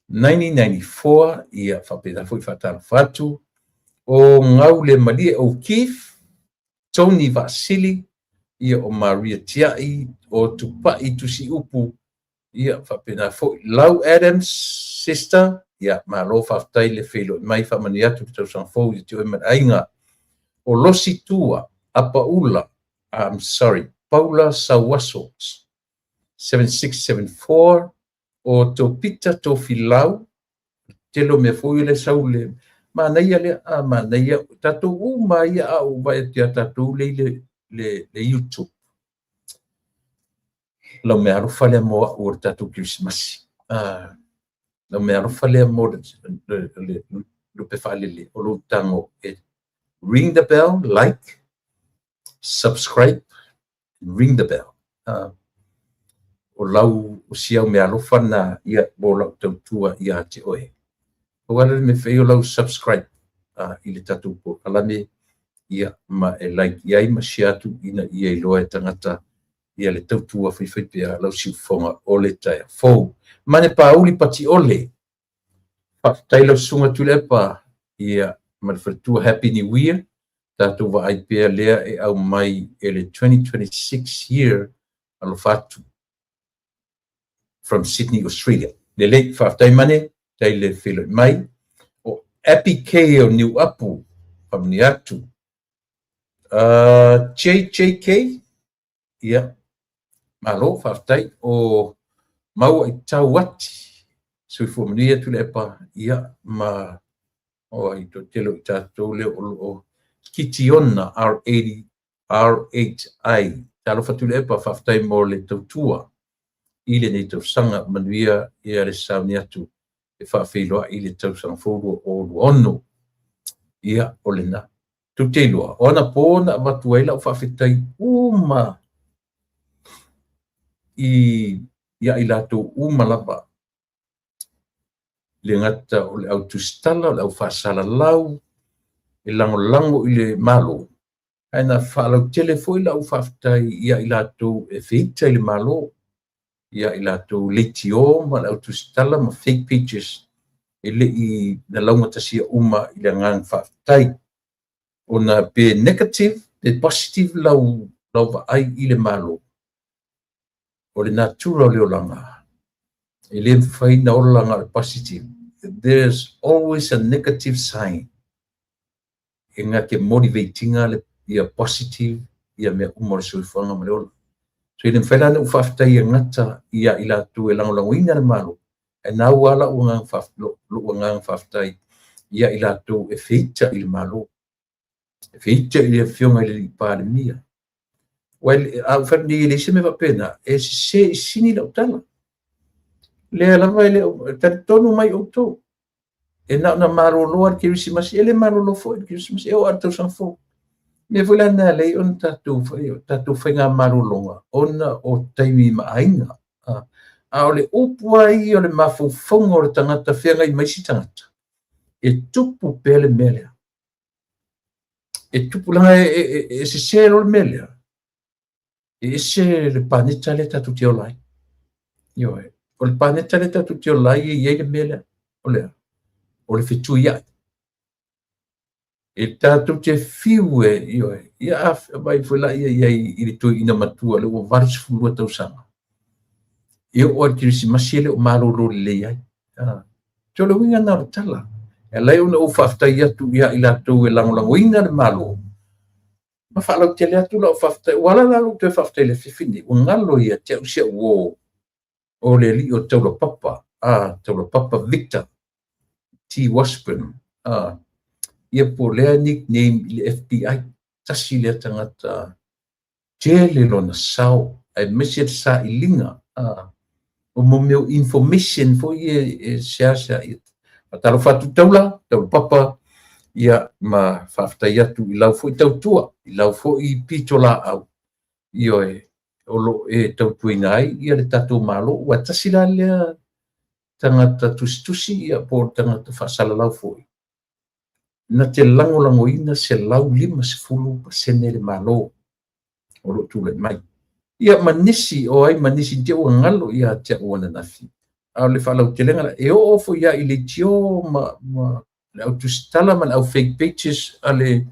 Speaker 1: 1994, ia whapena fui whatara whatu, o Ngaule Malia O'Keefe, Tony Vasili, ia o Maria Tiai, o Tupai Tusi Upu, ia whapena fui Lau Adams, sister, ia malo whaftai le whelo, mai whamani atu tau sang fau, i tio eman ainga, o Losi Tua, Apaula, Paula Sawaso, 7674, o Topita Tofilau, telo me foi le saule, manaia le manaia, tatou uma ia au vai te tatou le YouTube. Lo me aro fale mo o tatou Christmas. Lo me aro fale mo le pe fale le o lo tango e ring the bell, like, subscribe, ring the bell. O lau o siau me alofa na ia o lau tautua ia te oe. O wale me wheo lau subscribe i le tatu po kalame ia ma e like iai ma siatu ina ia i loa e tangata ia le tautua whaiwhai pia lau siufonga o le taia fou. Mane pauli pati ole. Tailo sunga tule pa ia ma le whatua Happy New Year. Tātou wa ai pia lea e au mai e le 2026 year alo fatu from Sydney, Australia. Le late whaftai mane, tai le whilo mai. O Happy K o New Apu, pamni atu. JJK, ia, malo whaftai o mau ai tau ati. Sui fuamania tu le pa, ia, ma o ai to telo i tātou le o Kitiona R8I. Talo fatu le pa whaftai mo le tautua. Ile nei tau sanga manuia ia le sauni atu e whawhiloa ile tau sanga fōrua o luono ia o le na. Tu te loa, o ana pōna watu eila o whawhitai uma ia i lato uma lapa le ngata o le au tustala o le au whasala lau e lango i le malo. Aina whalau telefoi lau whawhitai ia i lato e whita i le malo. Ia i lato letio ma lau tustala ma fake pictures e le i na launga tasia uma i le ngang whaftai. O na pe negative, pe positive lau wa ai i le malo. O le natura leo langa. E le whai na ola langa positive. There's always a negative sign. E ngā ke motivatinga le ia positive, ia mea umore sui whanga ma le ola. So ina whailana u whaftai e ngata ia i latu e langolango ina le malo. E nau ala u ngang whaftai ia i latu e whita i le malo. E whita i le whionga i le pāle mia. Wai au whani i le se me wapena, e se i sini lau tala. Le alawa i le tonu mai o tō. E nau na maro loa ki risimasi, e le maro lo fo i risimasi, e o atau sang fo. Me vula na lei on tatu whainga marulonga, ona o taimi maainga. A ole upua i ole mafufonga o le tangata whianga i maisi tangata. E tupu pele melea. E tupu langa e se sero le melea. E se le paneta le tatu te olai. Ioe. O le paneta le tatu te olai e iei le melea. Olea. O le fitu iai. E tātou te whiu e, ia mai whela ia i le tui ina matua le o varis fulua tau sanga. E o ar kirisi masiele o maroro le iai. Tio le winga nara tala. E lai una o whaftai atu ia i lātou e langolango ina le malo. Ma whalau te le atu la o whaftai, wala lalo te whaftai le whiwhini. O ngalo ia te au sia uo o le li o taula papa. Taula papa Victor T. Washburn. Ia po lea nickname i le FBI, tasi lea tangata jele lona sao, ai mesi sa i linga, o mo meu information fo i siasa i. Talo fatu taula papa, ia ma whaftai atu i lau fo i tautua, i lau fo i pitola au. Io olo e tautua nai, ia le tatu malo, ua tasi la lea tangata tusi ia po tangata whasala lau fo i. Na te langolango ina se lau 50% le malo o lo tule mai. Ia manisi o ai manisi te o ngalo ia te o na nafi. Au le falau te lenga e o ofo ia i le tio ma le au tustala man au fake pages ale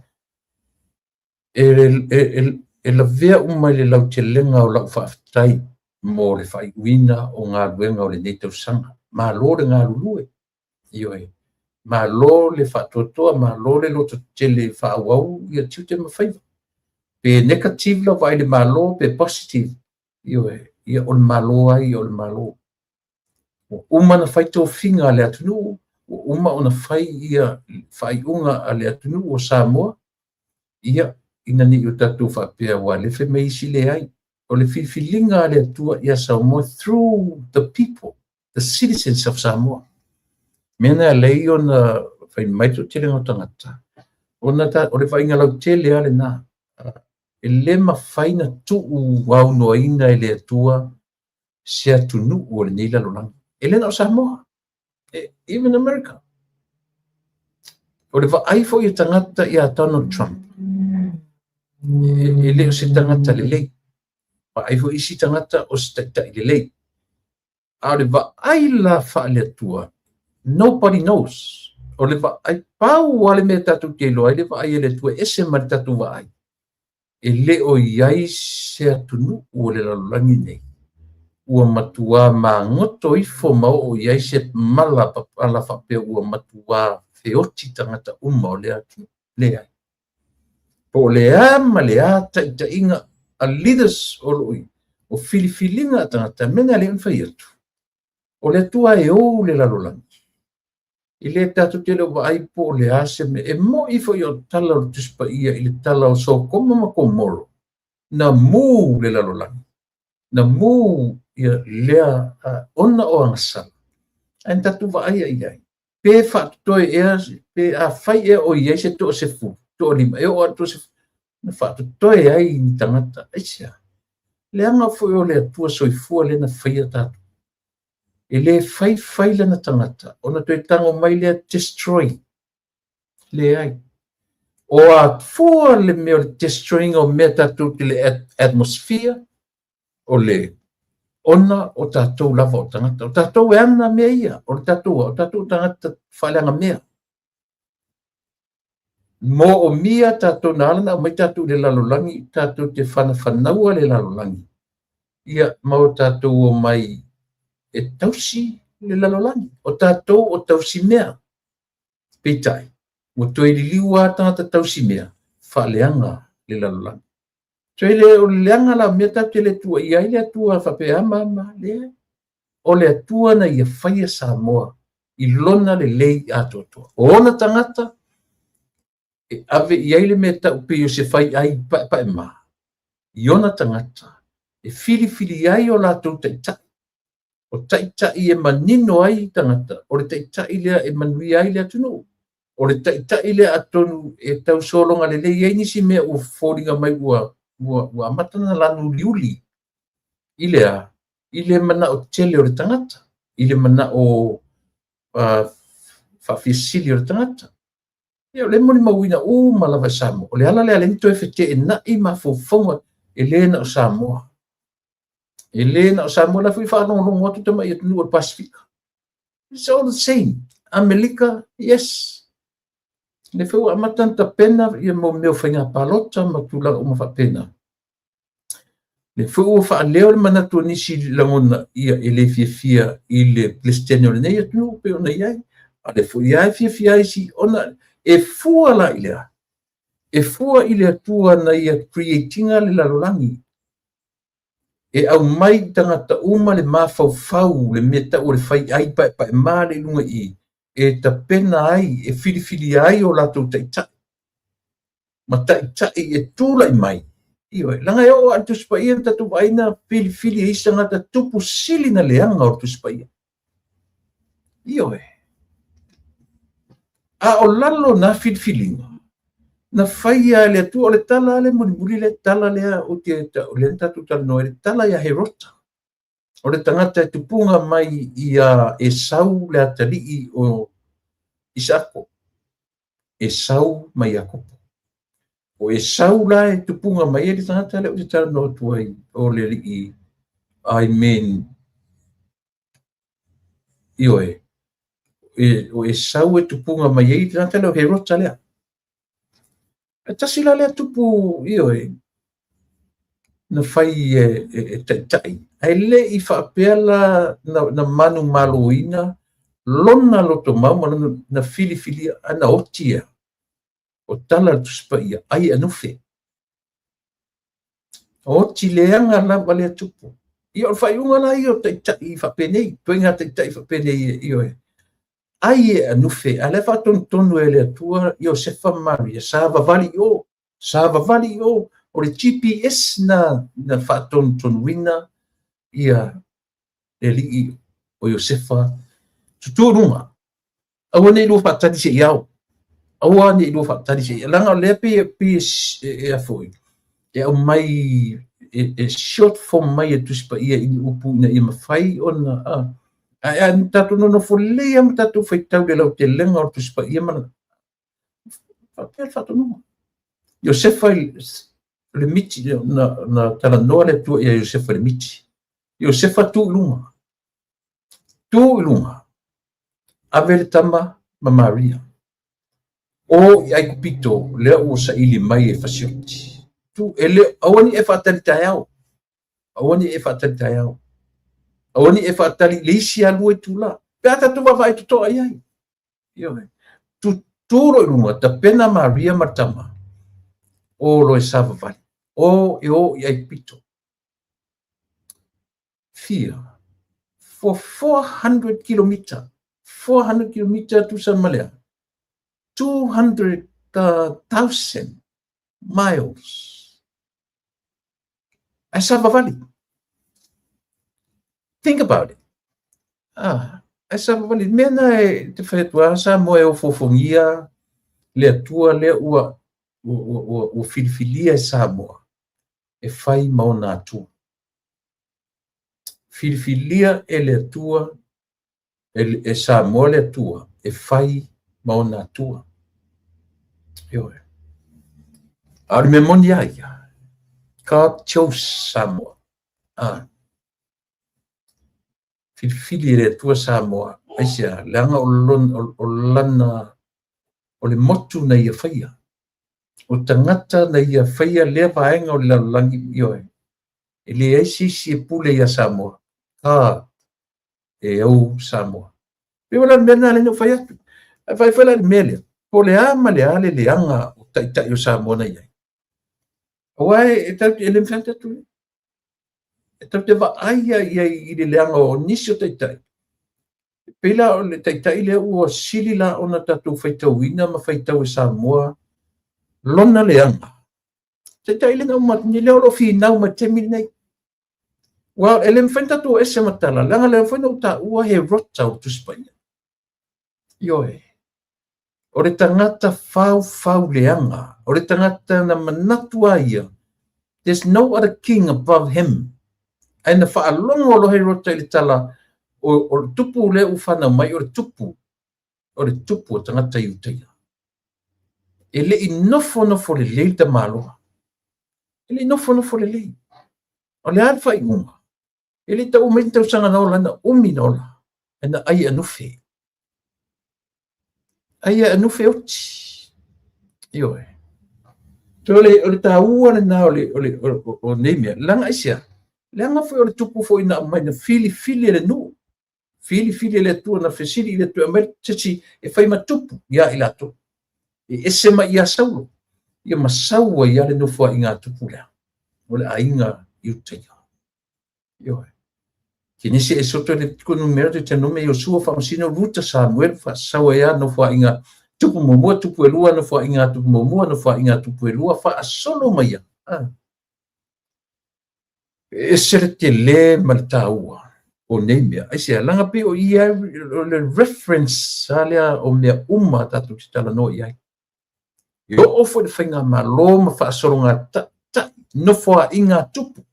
Speaker 1: e la vea umai le lau te lenga o lau whaftai mo le whai uina o ngā luenga o le neitau sanga. Malo le ngā lulue. Ioe. Ma lo le whatotoa, ma lo le loto tele whaawau, ia tiu te mawhaiva. Pe negative la vai le ma lo, pe positive. Ia o le ma lo ai, o le ma lo. O uma na whai tō whinga le atunu, o uma o na whai ia whai unga a le atunu o Samoa, ia ina ni o tatu whapea wa le whi meisi le ai. O le whiwhilinga a le atua ia Samoa through the people, the citizens of Samoa. Mena lei ona fai mai to tele no tangata. Ona ta o le fai ngala tele ale na. E le ma fai na tu wau no ina ele tua se atunu o le nila lolang. E le na Samoa. Even America. O le vai fo i tangata ia Donald Trump. e le o se tangata lelei ai fo isi tangata o se taʻitaʻi lelei a o le vaai la faaleatua nobody knows o le vaai pau a le mea tatou te iloa ai le vaai e le atua ese ma le tatou vaai e le o iai se atunuu o le lalolagi nei ua matuā magoto ifo ma oo iai se mala papala faapea ua matuā feoti tagata uma o le atu leai po lea ma lea taʻitaʻiga a leaders o loʻi o filifiliga a tagata mena le ona fai atu o le atua e ou le lalolagi i le tatou te leo vaai po o le a se me e moʻi foʻi o tala o le tusipaia i le tala o sokoma ma komoro na mū le lalolagi na mū ia lea ona o agasala ae na tatou vaai ai ai pe faatotoe ea pe afai ea o iai se toʻo se fulu toʻo lima e o atu se na faatotoe ai ni tagata aisia leaga foʻi o le atua soifua lena faia tatou e lē faifai lana tagata ona toe tago mai lea destroy leai o afua le mea o le destroying o mea tatou te le atmosphere o le ona o tatou lava o tagata o tatou e ana mea ia o le tatou tagata faaleaga mea mo o mia tatou na ala na mai tatou le lalolagi tatou te fanafanaua le lalolagi ia ma o tatou o mai e tausi le lalolagi o tatou o tausi mea peitai ua toe liliu a tagata tausi mea faaleaga le lalolagi toe le o le leaga la mea tatou te le tuaʻi ai le atua faapea ma lea o le atua na ia faia Samoa i lona lelei atoatoa o ona tagata e ave i ai le mea taʻupei o se fai ai paʻepaʻemā i ona tagata e filifili ai o latou taʻitaʻi o taʻitaʻi e manino ai tagata o le taʻitaʻi lea e manuia ai le atunuu o le taʻitaʻi lea atonu e tausologa lelei ai nisi mea ua foliga mai ua amata na lanu uliuli i lea i le manaʻo tele o le tagata i le manaʻo faafiasili o le tagata ia o le moni mauina uma lava e Samoa o le ala le aleni toe feteʻenaʻi ma faufauga e lē na o Samoa e lē na o Samoa la foi whanongongo atu tama i atunuu o Pasifika. It's all the same. Amerika, yes. Le feu amatan ta pena ia mo meu whainga palota ma tula o mawha pena. Le feu o wha leo le manatu nisi langona ia e le fia i le Palestinian o le nei atunuu pe ona iai. A le feu iai fia isi ona e fua la ilea. E fua i le atua na ia creatinga le lalolangi. E au mai tangata uma le mafaufau le meta o le fai ai pa ma le lunga i e ta pena ai e filifili ai o latou taʻitaʻi ma taʻitaʻi e tulaʻi mai ioe laga e o a tusipaia na tatou vaina filifili e isa gata tupu sili na leaga o le tusipaia ioe a o lalo na filifiliga na faia le atua o le tala le mulimuli le tala lea o le tatou talanoa le tala ia Herota o le tagata e tupunga mai ia Esau le atalii o Isako Esau mai Iakopo o Esau la e tupunga mai le tagata le o te talanoa tuai o le lii I mean ioe o Esau e tupunga mai le tagata le o Herota lea tasi la lea tupu ioe na fai e taʻitaʻi ai le i faapea la na manu maloina lona loto mau ma na filifilia ana otia o tala le tusipaia ai anufe oti leaga lava lea tupu ia o le faiuga la ia o taʻitaʻi faapenei toiga taʻitaʻi faapenei ioe ai e anufe a le faatonutonu e le atua Iosefa Maria sa vavali o le GPS na faatonutonuina ia e lii o Iosefa tuturuga aua nei lua faatali seʻi ao aua nei lua faatali seʻi laga o lea pe e afoi e au mai e short form mai e tusipaia i upu ina ia mafai ona a tatou nonofo lelei ama tatou faitau le lau te lega o le tusipaia mana faapea le faatonuga Iosefa le miti na talanoa le atua ia Iosefa le miti. Iosefa tu'ulunga ave le tama ma Maria o i ai kupito lea ua saʻili mai e fasioti tu ele auani e fa'atalitaeao auani e fa'atalitaeao auani e fa'atali le isi alua i tulā pe a tatou vavae toto'a i ai ioe tutū lo i luga tapena Maria ma tama o lo e savavali o i ai kupito fear for 400 kilometer tu San Malea 200,000 miles. Savavali. Think about it. Savavali. Mena e te whaetua sa mo e o fofongia le atua le ua filifilia e Samoa e whai maona atua. Filifilia e le atua e Samoa le atua e whai maona atua. Ioe. Aore me moni aia. God chose Samoa. Fili le tua Samoa. Aisia, leanga o lana o le motu na ia whaia. O tangata na ia whaia lea vaenga o le langi ioe. E le eisi si e pule ia Samoa. E au Samoa. Pe wala mena le no whaia. Whai whala le mele. Po le ama le ale le anga o taitai o Samoa na iai. Wai e tau te ele mwhanta tu. E tau te wa aia i le leanga o nisi o taitai. Pela o le taitai le ua sili la o na tatu whaitau ina ma whaitau e Samoa. Lona leanga. Taitai le ngau matini leo lo fi nau ma temi nei. Well, ele mwhanta tu ese matala. Langa le mwhanta o ta ua he rota o tu Spain. Ioe. O le tangata fau leanga. O le tangata na manatua ia. There's no other king above him. Ai na whaalongo lo he rota i le tala o le tupu le ufana mai o le tupu o tangata i utaia. E le inofo le lei ta maloa. E le inofo le lei. O le alfa i unga. E le ta umei tau sanga naola na umi naola. E na ai anufe. Ai anufe oti. Ioe. So o le ta ua na o neimia. Langa isia. Langa foi o le tupu foi na mai na fili le nu. Fili le tua na fesili le tua mai tsi e fai matupu ia ilato. E ese ma ia saulo. Ia masaua ia le nufua inga tupu lea. O le ainga iuteia. Ioe. Kinisi e soto le tiko numero te nume i sua whamasino ruta Samuel fa saua ia nufua inga tupu momua tupu elua nufua inga tupu momua nufua inga tupu elua fa asolo mai ia. E sere te le maltaua o neimia. Aisia, langa pe o ia le reference alea o mea uma tatu te tala no iai. Yo ofo le whainga malo ma whaasoro ngā ta nofua inga tupu.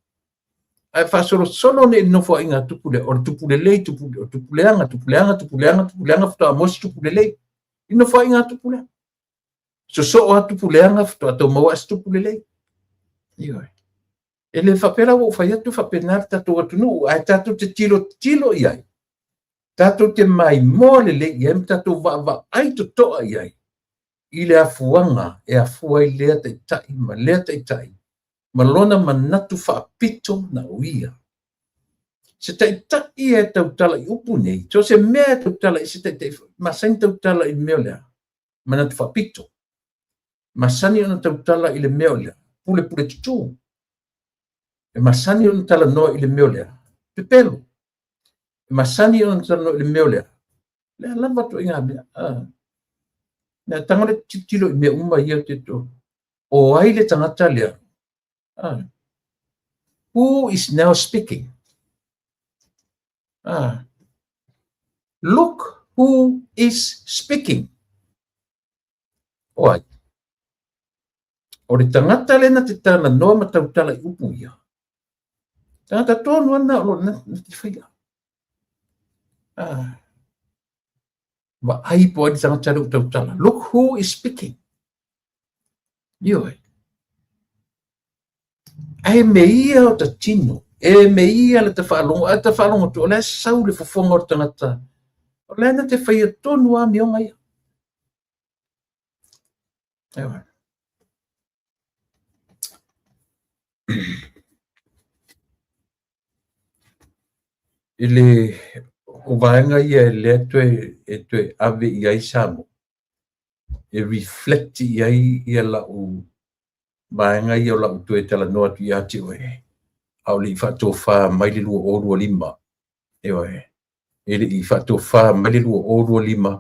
Speaker 1: Ai whaasoro solo ne nofua inga tupu le, o tupu le lei, tupu leanga, whatoa mosi tupu le lei. I nofua inga tupu le. So o tupu leanga, whatoa tau maua as tupu le lei. Ioi. E le whapera o whaiatu whapenari tatou atunu, ai tatou te tilo iai. Tatou te mai mo le iai, tatou va ai to toa iai. I le afuanga, e afua i lea taitai, ma lea taitai. Ma lona manatu whaapito na uia. Se taitai e tautala i upu nei, so se mea tautala i se taitai, masain tautala i meo lea, manatu whaapito. Masani ona tautala i le meo lea, pule tutu. E masani ona tala no i le meo lea, pepelo. E masani ona tala no i le meo lea. Lea lava to inga mea. Nea tangole titilo i mea uma ia te to. O ai le tangata lea. Who is now speaking? Look who is speaking. Oai. O le tangata le na te tana noa matautala i upu ia. Tangata tonu ana o na te whaia. Wa ai po ai tangata le utautala. Look who is speaking. Ioi. ai meia o tatino e meia le te whaalonga tu le sau le fofonga o tangata o le na te whaia tonu a mionga ia ewa ele o vaenga ia le tue ave ia i samo e reflect ia la u vaenga ia la u tue tala noa tu ia te oe au li whatofa mai le lua o rua lima ewa ele i whatofa mai le lua o rua lima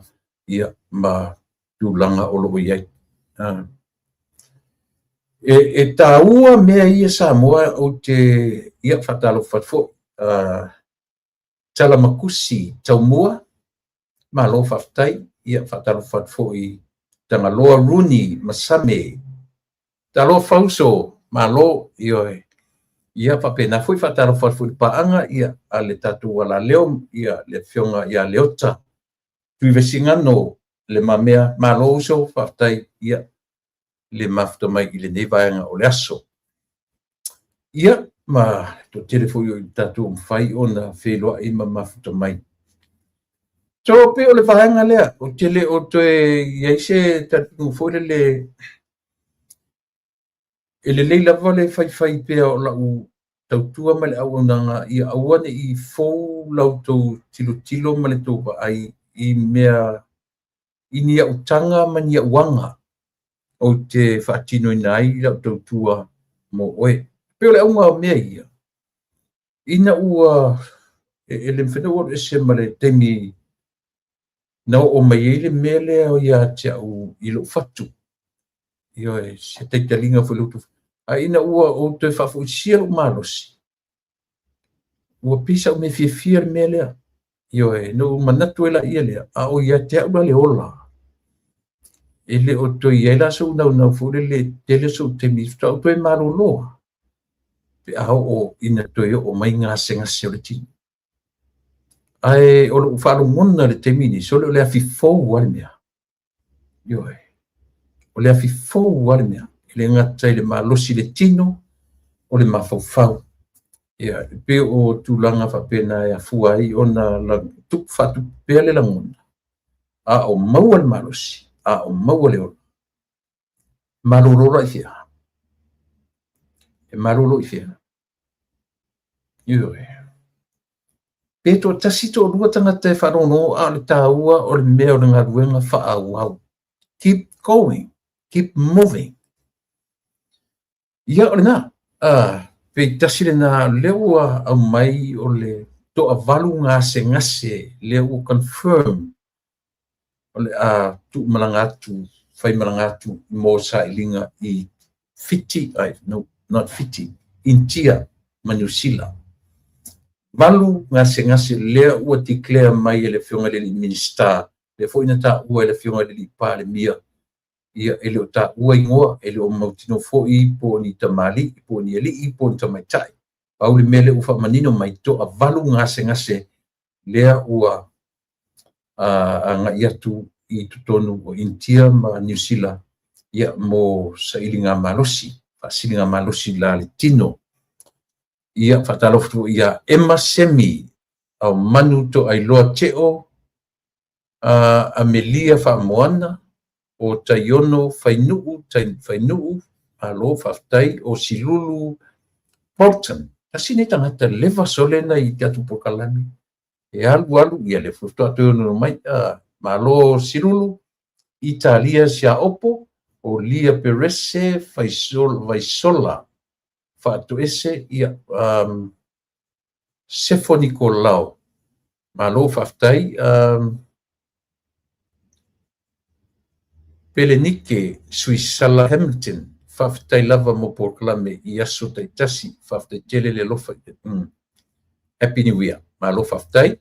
Speaker 1: ia ma tūlanga o loo iai e tāua mea ia Samoa o te ia whatalo whatfo tala makusi taumua ma lo whaftai ia whatalo whatfo i tangaloa runi masame talo fauso ma lo ia whapena fui whatalo whatfo i paanga ia a le tatu wala leo ia le fionga ia leota tui vesingano le mamea ma lo uso whaftai ia le mafta mai i le nevaenga o le aso. Ia, ma to telefoni o tatu mwhai o na whelua i ma mafta mai. So, pe o le vaenga lea, o tele o toe iaise tatu mwhoi le leila vale whai pea o lau tautua ma le awananga ia awane i fōu lau tau tilo ma le tōpa ai i mea i nia utanga ma nia wanga. O te whaatino ina ai rau tautua mo oe. Peo le aunga mea ia. Ina ua le mwhenua e se mare temi na o mai ele mea lea o ia te au ilo whatu. Io e se te talinga whalutu. A ina ua o te whafu sia o malosi. Ua pisa o me fia mea lea. Io e no manatu e la ia lea. A o ia te au le ola. Ele o to ia la so na fure le tele so te mi sta to e maro loa pe a o ina to o mai nga senga seleti ai o lo fa lo mona le te mini so le afi fo warmia yo o le afi fo warmia le nga tai le malo si le tino o le mafau ia pe o tulanga fa pena ya fuai ona la tu fa tu pele la mona a o mau malosi a o mau le o maroro ia e maroro ia Ioi. Peto tasito rua tangata e wharono a le tāua o le mea o le ngaruenga whaau. Keep going. Keep moving. Ia o le nā. Pe tasile nā leua au mai o le toa valu ngase leo confirm o le tu malangatu whai malangatu mo sa ilinga I fiti, no, not fiti, intia manusila. Malu ngase lea ua declare mai ele fionga le minister le foi na ta ua ele fionga le pa le mia ia ele o ta ua ingoa ele o mautino foi po ni tamali po ni eli po ni tamaitai pauli mele ufa manino mai to a valu ngase lea ua anga ia tu I tutonu o intia ma New Zealand ia mo sa ilinga malosi fasilinga malosi la le tino ia fataloftu ia ema semi au manu to ai loa teo a melia fa moana o taiono fainuu alo faftai o silulu Portland tasine tangata leva solena I tatu pokalami e alu ia le futu atu no mai malo silulu Italia sia opo o lia perese faisola fatu ese ia Sefo Nicolau malo faftai Pelenike Suisala Hamilton faftai lava mo proclame I aso taitasi faftai tele le lofa Happy New Year malo faftai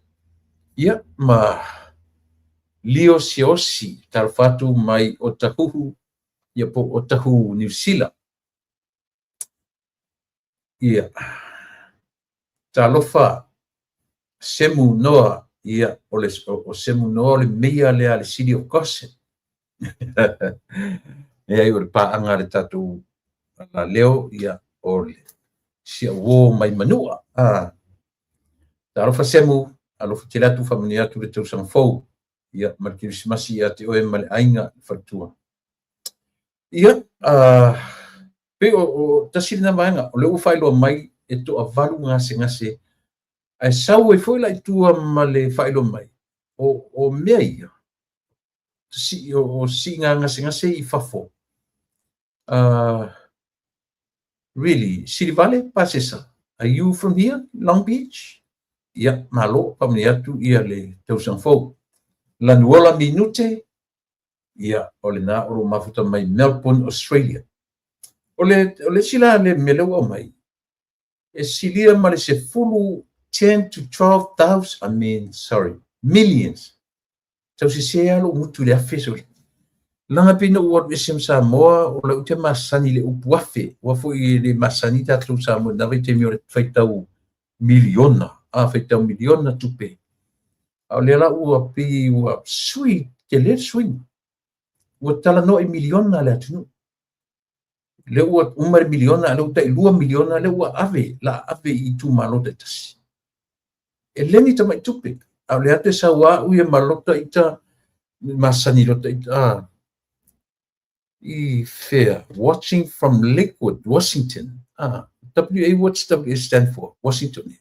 Speaker 1: ia ma Leo Siosi talfatu mai o tahuhu ia po o tahu New Zealand ia talofa semu noa ia o semu noa le mea le City of Gossen e ai o le paanga le tatu la leo ia o le sia o mai manua tarofa semu alofa te latu whamani atu le tausanga fau ia ma le Krismasi ia te oe ma le ainga whatua ia pe o tasiri na vaenga o le uwhailoa mai e to a valu ngase ai sau e foi la tua ma le whailoa mai o mea ia o si ngase i whafo really, City Valley, Pasesa. Are you from here, Long Beach? Ia, malo, pamani atu ia le tausang fau. La nuola minute, ia, ole na oro mafuta mai Melbourne, Australia. Ole sila le melewa mai. E silia ma le se fulu 10 to 12,000, millions. Tausi se alo mutu le afeso. Langa pina uat isim Samoa o lau te masani le upuafe wafo i le masani tatu Samoa na vai te mio le faitau miliona faitau miliona tupe au le la ua pi ua sui te le swing ua tala no i miliona le atunu le ua umar miliona le uta i 2 miliona le ua ave i tu malota tasi e leni tamai tupe au le ate sa ua uia malota ita masani lota ita fair watching from Lakewood, Washington. What's W stand for? Washington.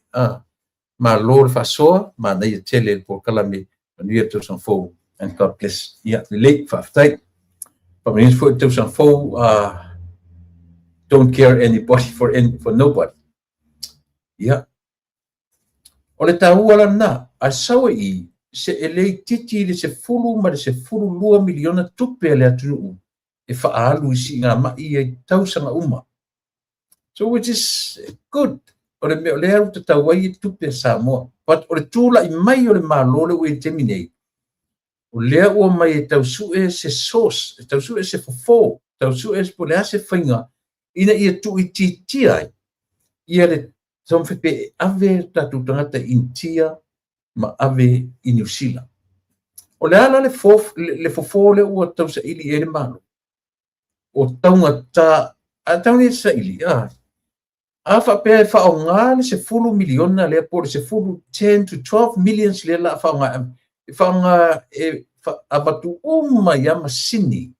Speaker 1: Ma lor fasoa, ma na ia tele por kalame, ia to some fo and God bless. Yeah, the late faftai. But when for to some fo, don't care anybody for nobody. Yeah. Ole tau ala na, a sawa I se ele titi le se fulu ma le se fulu 2 miliona tupe le atunu. E whaalu isi ngā mai e tausanga uma. So which is good. O le meo lea uta tawai e tupe Samoa. But o le tūla I mai o le mālole ue teminei. O lea ua mai e tausu e se sauce, e tausu e se fofo, tausu e se polea se whainga, ina ia tu I titia ai. Ia le tamwhipe ave tatu tangata intia ma ave I New Zealand. O le ala le fofo le ua tausa ili e le malo. O taunga ta a taunga sa ili a fa pe fa onga le se fulu miliona le por se fulu 10 to 12 millions le la fa onga abatu ya masini.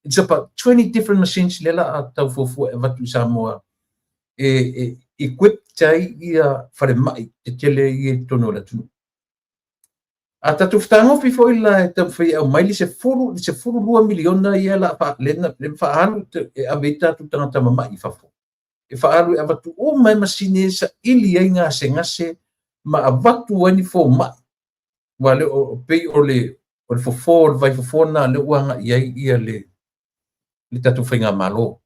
Speaker 1: It's about 20 different machines le la tau fofu abatu Samoa equip tai ia fa le mai te tele I tono la tunu a tatu ftango fi foi la tam foi au mai se fulu 2 miliona ia la pa le fa alu a veta tu tanga mai fa fo e fa alu e avatu mai masine sa ili ai ngase ma avatu wani fo ma wale o pe o le fo vai fo na le wanga ia le tatu whainga malo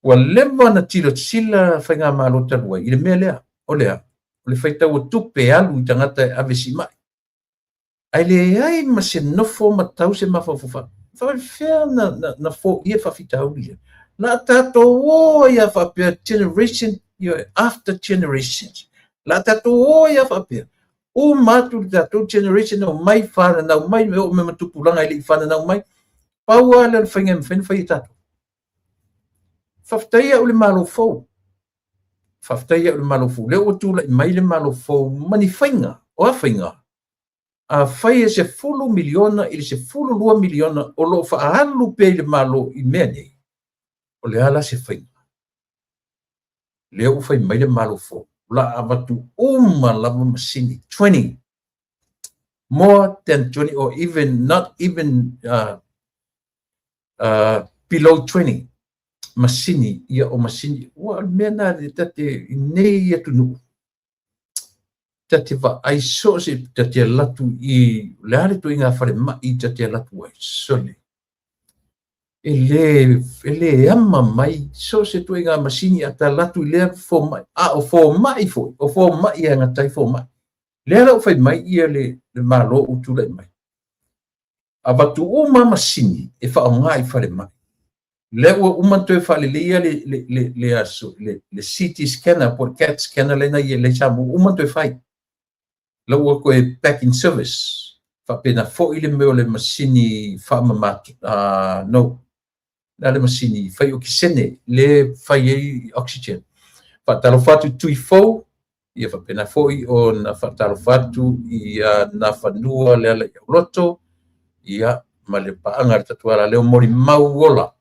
Speaker 1: wale wana tilo sila whainga malo talua I le mea lea o le whaitau o tupe alu I tangata avesi mai ai le ai ma se nofo ma tau se mafafofa fa fea na fo ia fa fitau ia la tato o ia fa pe generation after generations la tato o ia fa pe o matu tato generation o mai fa na mai o me matupulanga I fa na mai pa wala fingem fen fa tato fa ftaya o le malo fo le o tula mai le malo fo mani fainga o fainga a fai se fulu miliona I se fulu 2 miliona o lo fa alu pe le malo I mea nei o le ala se fai le o fai mai le malo fo la avatu lava masini 20 more than 20 or even not even below 20 masini ia o masini wa mena de tate nei atunu tate va ai so se tate latu I le to inga fare ma I tate latu ai sole ele ama mai so se to inga masini ata latu le fo mai o fo mai ia ngatai fo mai le la fai mai ia le malo utula mai abatu uma masini e fa ngai fare mai le uma to fa le ia le aso le CT scanner por CAT scanner le na ia le chamu uma to fai la ua koe packing service fa pena fo I le meo le masini fa mamaki no la le masini fai o kisene le fai oxygen whātalofatu tui fau, ia whapena foi o na whātalofatu ia na whanua le ala ia uloto, ia ma le paanga le tatuara leo mori mau ola.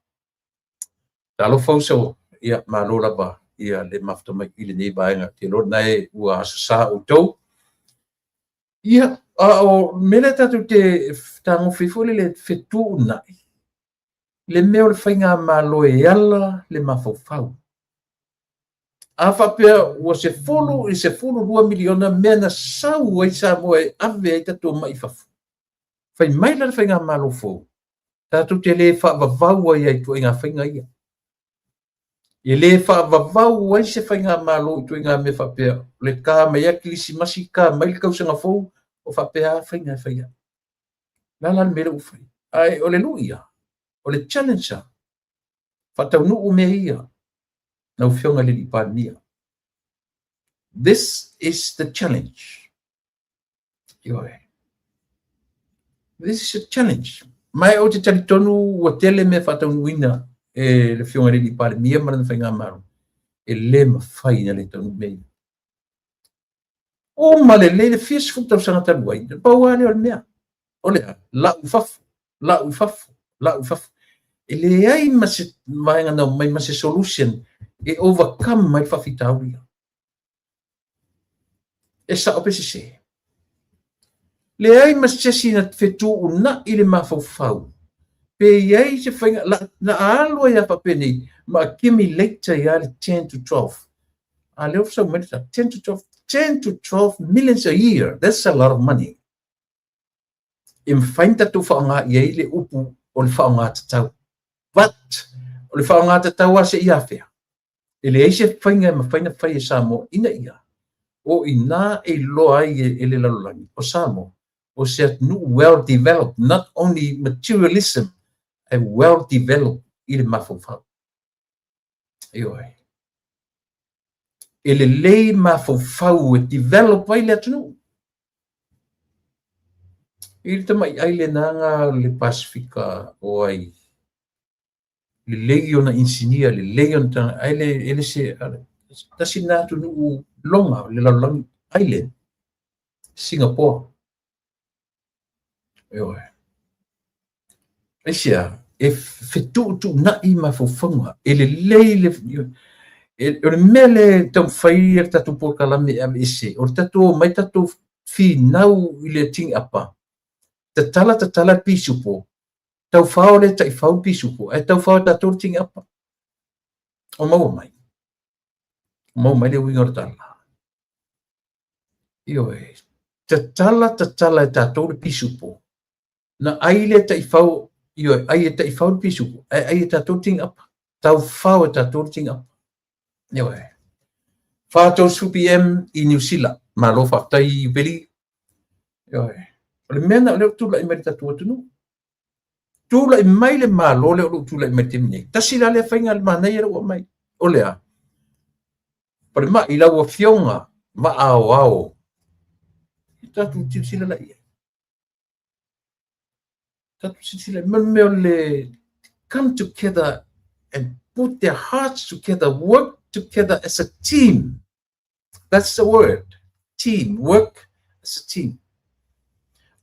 Speaker 1: Talofau so ia malola ba, ia le mafta mai ile nei baenga, te lo nae ua asasa o tau. Ia, o mele tatu te tango fifole le fetu nai. Le meo le whainga maloe ala le mafofau. A whapea ua se folo i se folo 2 miliona mea na sau ai sa moe ave ai tatu mai fafu. Whai mai la le whainga malo fau. Tatu te le whaavavau ai ai tu inga whainga ia. I le whaavavau ai se whainga malo i tu inga me whapea. Le ka mai a kilisi masi ka mai le kausanga fau o whapea whainga whainga. Lala le mele ufai. Ai o le luia. O le challenge. Whatau nuu me ia. Nau whionga le lipania. This is the challenge. Ioe. This is a challenge. Mai o te talitonu ua tele me whatau nuina e le whionga le lipania marana whainga maru. E le mawhai na le tonu mei. O male le fies futau sanga tanu ai. Pau ale o le mea. O lea, la ufafu. La ufafu. La ufafu. E le ai mase maenga nau mai mase solution e overcome mai whawhitauria. E sa o pese se. Le ai mase sina whetu una i le mawhawhau. Pe iai se whainga, na aloa ia papeni, ma kimi later ia le 10 to 12. A leo so merita, 10 to 12 millions a year. That's a lot of money. Im whainta tu whaonga iai le upu o le whaonga tatau. But, o le whaonga tatau a se ia whea. E le eise whainga ma whaina whai e Samoa ina ia. O ina e loa ai e le lalulangi. O Samoa, o se nu well developed, not only materialism, a well developed i le mawhawhau. Ioi. E le lei mawhawhau e develop ai le atunu. I le tamai ai le nanga le Pasifika o ai. Le lei ona insinia, le lei ona tanga, ai le se, tasi nā tunu longa, le lalulangi island, Singapore. Ioi. Esia, e whetu tu na i mawhawhanga, e le lei le, o le mele tau whai e tatu pōkalame am ese, o le tatu mai tatu whi nau i le ting apa. Tatala pisupo, tau whao le tai whao pisupo, e tau whao tatu ting apa. O maua mai. O maua mai le winga o tala. Ioi, tatala e tatu le pisupo. Na ai le tai whao, ioi, ai e tai whao pisupo, ai e tatu ting apa. Tau whao e tatu ting apa. Ioi. Whātou SUPM i New Zealand, ma lo whaktai i Veli. Ioi. O le mena o leo tula i mai tatu atunu. Tula i mai le malo leo tula i mai te mine. Tasi la le whainga le manai e rau mai. O lea. Pare ma i lau a whionga, ma ao. I tatu tisila la ia. Tatu tisila, meo le come together and put their hearts together, work together as a team. That's the word. Team. Work as a team.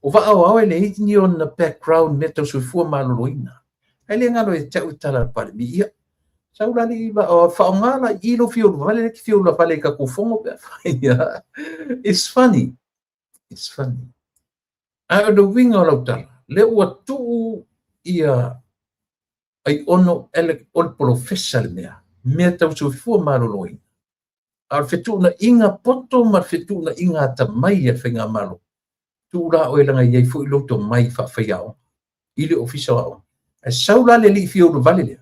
Speaker 1: O wa'ao e le hiti on the background me tau suifua maloloina. Ai le ngalo e tau tala pare mi ia. Saulali whaongala i lo fiolu vale le ki fiolu vale ka kufongo pe whaia. It's funny. It's funny. Ai o do winga lau tala. Le ua tuu ia ai ono ele ol professor le mea. Mea tau suifua maloloina. Ar fetu na inga poto mar fetu na inga tamai e whenga malo. Tūra o e langa iei fu i loto mai whawhaiao. I le ofisa ao. E saula le li fiolu vale lea.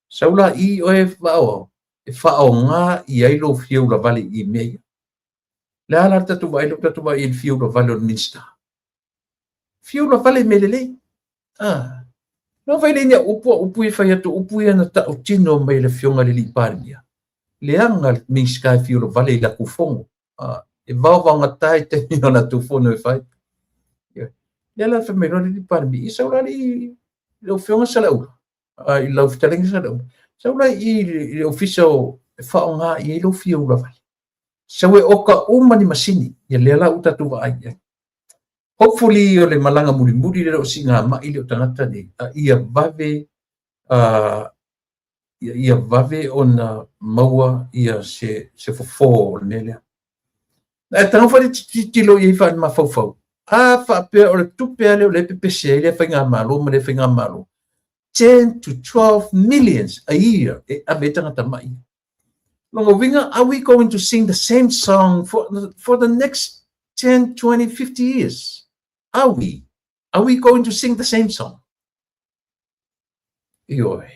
Speaker 1: Saula i o e whao. E whao ngā i eilo fiolu vale i mea. Le ala tatuwa eilo tatuwa i fiolu vale o minsta. Fiolu vale me le. No vai le nia upu i whai atu upu i ana ta o tino mai le fionga le li parimia. Le anga minska fiolu vale i la kufongo. E vāwanga tai te ni ona tu fono e whai. Le la whamei rori li parmi. I saura li le whionga sa lau. I lau whitarengi sa lau. Saura i le official whaonga i lo fia ula vale. Sawe oka uma ni masini, ia lela uta tuwa ai. Hopefully o le malanga muri le o singa ma ili o tangata ni, ia vave, ia vave ona maua ia se fofo nelea. Tanga whare tilo i wha ma fau. Whapea o le tupe ale o le pepese le whainga malo, ma le whainga malo. 10 to 12 millions a year a me tangata mai. Longa winga, are we going to sing the same song for the next 10, 20, 50 years? Are we? Are we going to sing the same song? Ioe.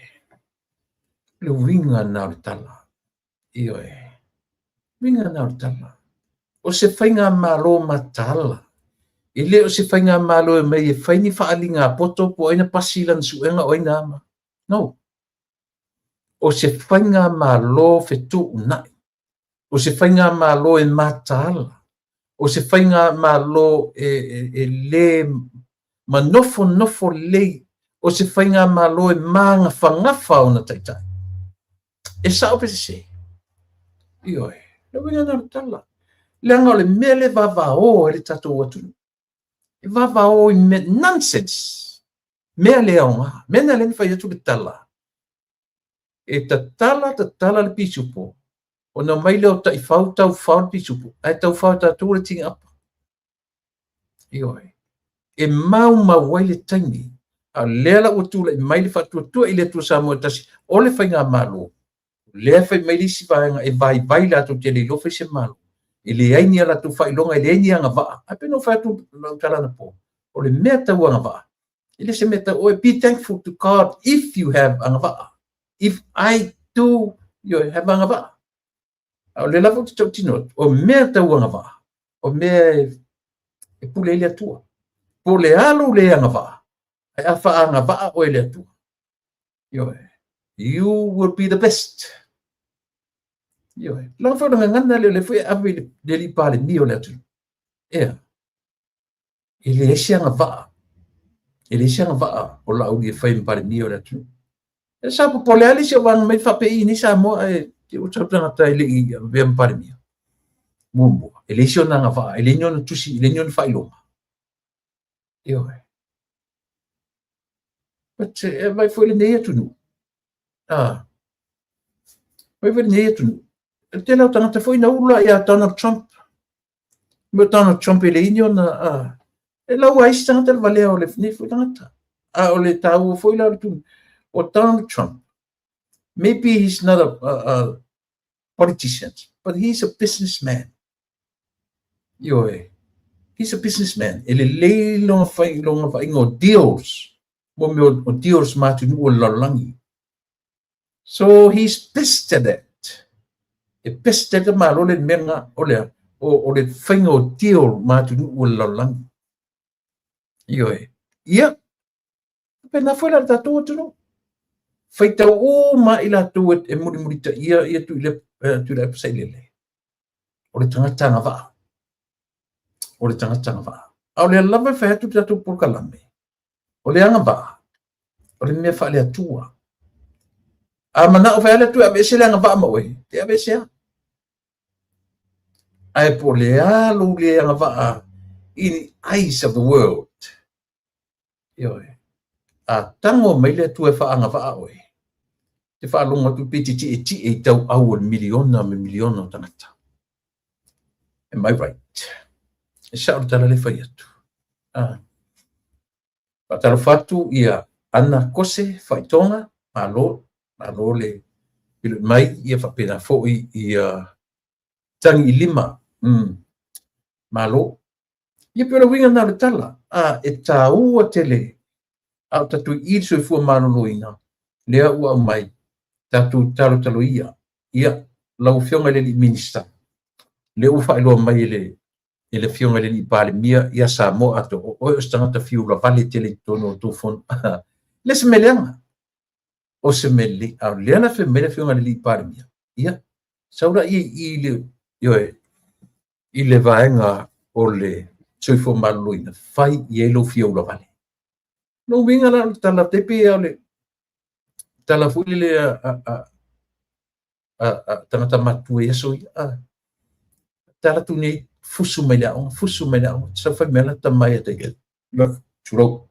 Speaker 1: Le winga na le tala. Ioe. Winga na le tala. O se whainga malo matala. Ile o se whainga malo e mei e whaini whaalinga poto po aina pasilan suenga o aina ama. No. O se whainga malo fetu unai. O se whainga malo e matala. O se whainga malo e le manofo le. O se whainga malo e maanga whangafa o na taitai. E sao pese se. Ioe. Le winga na tala. Leanga o le mele vava o e le tatou atu. E vava o i me nonsense. Mea lea o ngā. Mena le niwhai atu le tala. E ta tala le pisupo. O na mai leo ta i whau tau whau le pisupo. Ai tau whau tatou le tinga apa. Ioe. E mau wai le taini. A lea la utula i mai le whatuatua i le tua Samoa tasi. O le whainga malo. Lea whai mai lisi vaenga e vai la tu te le lofe se malo. I le aini ala tu whailonga i le aini anga waa. A peno whatu lau talana po. O le mea tau anga waa. I le se mea tau, be thankful to God if you have anga waa. If I do, you have anga waa. O le lafu te tau tino, o mea tau anga waa. O mea e pule ile atua. Po le alu le anga waa. Ai awha anga waa o ile atua. You will be the best. Lang fa ngana le foi avi le li pale mio le tu. Ele sianga va. Ele sianga va o la uli fai pale mio le tu. E sa po le ali se wan me fa pe ni sa mo e o tsa ta ile i ve pale mio. Mumbo. Ele siona nga va, ele nyon tusi, ele nyon fai lo. But vai foi le nei tu nu. Vai foi nei tu nu. Tēnā tangata foi na ula ia Donald Trump. Mo Donald Trump ele inyo na e lau aisi tangata le valea o le fne foi tangata. O le tau foi lau tu. O Donald Trump. Maybe he's not a politician, but he's a businessman. He's a businessman. Ele lei longa fai ngo deals. Mo me o deals matu nu o lalangi. So he's pissed at it. E peste te malo le menga o le whaingo deal matu nu o lalangi. Ia. Pena foi la tatou tunu. Fai tau o ma ila tu e muri ta ia tu le pasai lele. O le tangata nga waa. O le tangata nga waa. O le lava fai atu tatou por kalame. O le anga waa. O le mea wha le atua. Mana o fai ale tu a bese le anga waa mawe. Te a bese a. Ai po le alu le anga waa in the eyes of the world. A tango mai le tu e wha anga waa oe. Te wha longa tu piti ti e tau au o miliona me miliona o tangata. Am I right? E sao tala le whai atu. Pataro fatu ia ana kose whaitonga, malo le pilu mai ia whapena foi ia tangi lima. Malo. Ia pera winga na le tala. E tā ua tele. Au tatu i so fua mano loina. Lea ua mai. Tatu talo ia. Ia. Lau fionga le li minista. Le ufa ilo mai ele fionga le li pale mia. Ia sa mo ato. O stangata fiu la vale tele tono tufon. Le se meleanga. O se mele. Au leana fe mele fionga le li pale mia. Ia. Saura i le vaenga o le soifo maluina. Fai yelo fiu la vale. No winga la tala tepe ale tala fuli le tangata matua Yesu tala tu nei fusu mai la sa fa mela tamai te gel la churo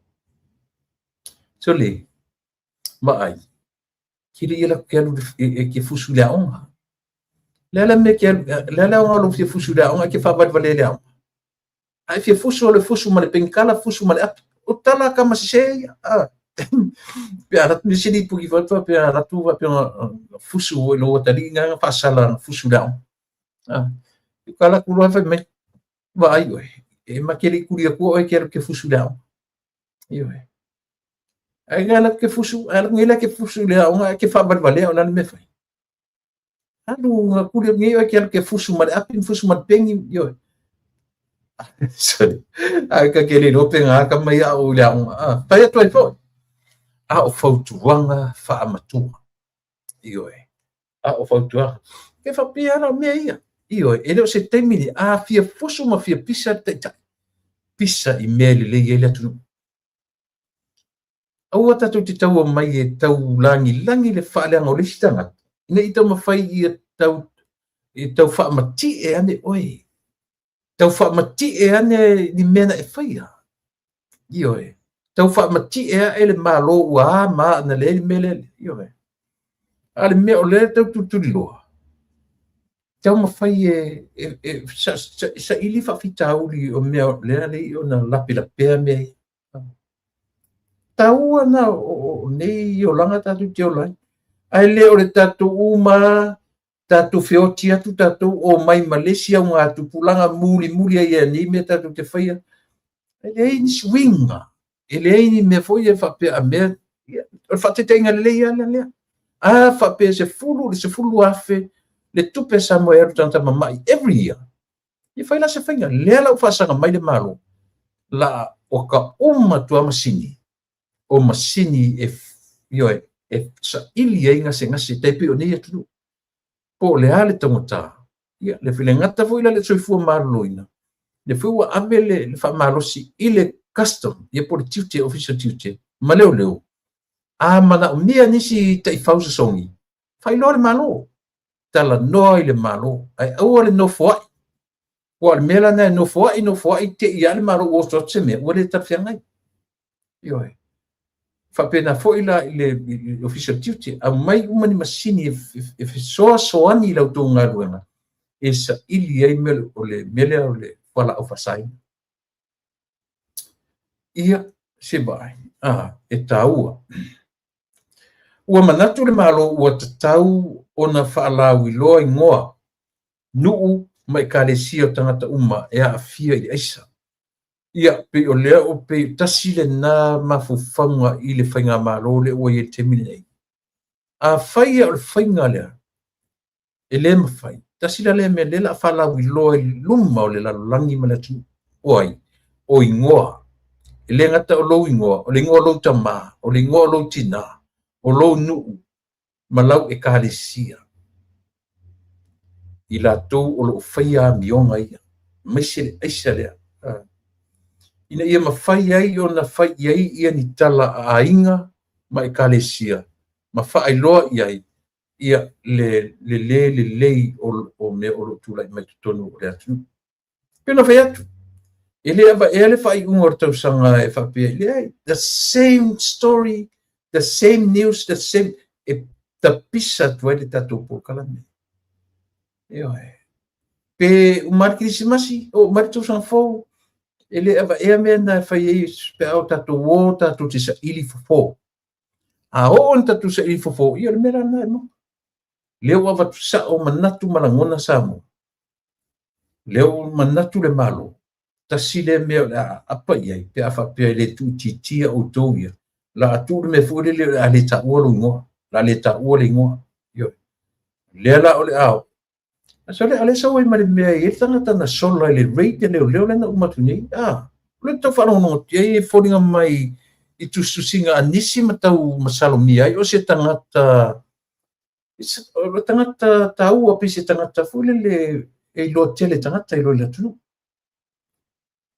Speaker 1: so le ma ai kiri ela kelu ke fusu la la me ke la lo fi fusu la ke fa bat vale la ai fi fusu le fusu ma le penkala fusu ma le o tala kama se pe ara tu se di puki fa pe ara tu va pe fusu lo tali nga fa sala fusu la kala ku lo fa me vai e ma kiri kuria ko e quero que fusu la io ai gala ke fusu ala ngila ke fusu la ke fa bat vale ona me fa alu kuria ngi e quero que fusu ma apin fusu ma pengi io sorry ai ka kele no pe nga ka mai au la pa ya toi fo o fautuanga fa amatua io o fautuanga ke fa pia na me io ele se temini fia fusu ma fia pisa pisa i mele le ele tu au tatu te tau mai e tau langi le fa le ngole stanga ina ita ma fai i tau fa mati e ane oi tau fa mati e ane ni mena e faia io tau fa mati e ele malo wa ma na le mele io ale me o le tau tu lo tau ma fai sa ili fa fitauli o me le o na lapi la pe me tau ana o nei o langa tatu te o lai ai le o le tatu uma tatu feoti atu tatu o mai Malaysia nga tu pulanga muli ai ni me tatu te faia ele ni swinga ele ni me foi fa pe a me fa te tenga le fa pe se fulu afe le tupe sa mo eru tanta mamai every year e fai la se fainga le la fa sanga mai le malo la o ka uma tu masini o masini sa ili ainga se ngasi te pe o nei tu po le ale tangata ia le file ngata foi la le soifua maluina le fua amele le fa malosi ile custom ia por tiute official tiute maleo mana mia nisi tai fausa songi fai lor malo tala noi le malo ai o le no foi o le mela na no foi te ia le malo o so se me o le tafianga io fa pena foi la le official duty a mai uma ni masini e so ani la utonga luenga esa ili ai mele o le wala o fasai ia se vai e taua ua manatu le malo ua tatau ona faalawi loa ingoa nuu mai kalesia o tangata uma e afia i aisa ia pe o lea o pe tasi le na mafufanga i le whainga malo le ua i te mini nei. A whaia o le whainga lea, e le mawhai, tasi la le me le la whalawi loa i luma o le lalolangi malatu oai, o ingoa, e le ngata o lo ingoa, o le ingoa lo tama, o le ingoa lo tina, o lo nuu, malau e kahalesia. I la tau o lo whaia mionga ia, maise le aisa lea, ina ia mawhai ai o na whai ai ia ni tala a inga ma e kalesia. Ma whai loa iai ia le o me o lo tūlai mai tutonu o le atu. Pena whai atu. Ele ava e le whai unga o tau sanga e whapea. The same story, the same news, the same e ta pisa tuai le tatou po kalame. Pe umar krisimasi o umar tau sanga fau ele ava e me na fai pe au tatu o tatu te sa ili fofo a o on tatu sa ili fofo ia le mera na mo leo ava tu sa o manatu malangona sa mo leo manatu le malo ta sile me apa ia pe afa pe le tu titia o toia la tu me fo le ale ta o lo ngo la le ta o le ngo yo le la o le au asole ale sa o mai me e tanga na solo le rate le na umatuni le to fa no e foringa mai i tu susinga anisi matau masalo mia o se tangata tau o pe se tangata fule le e lo tele tangata i lo le tu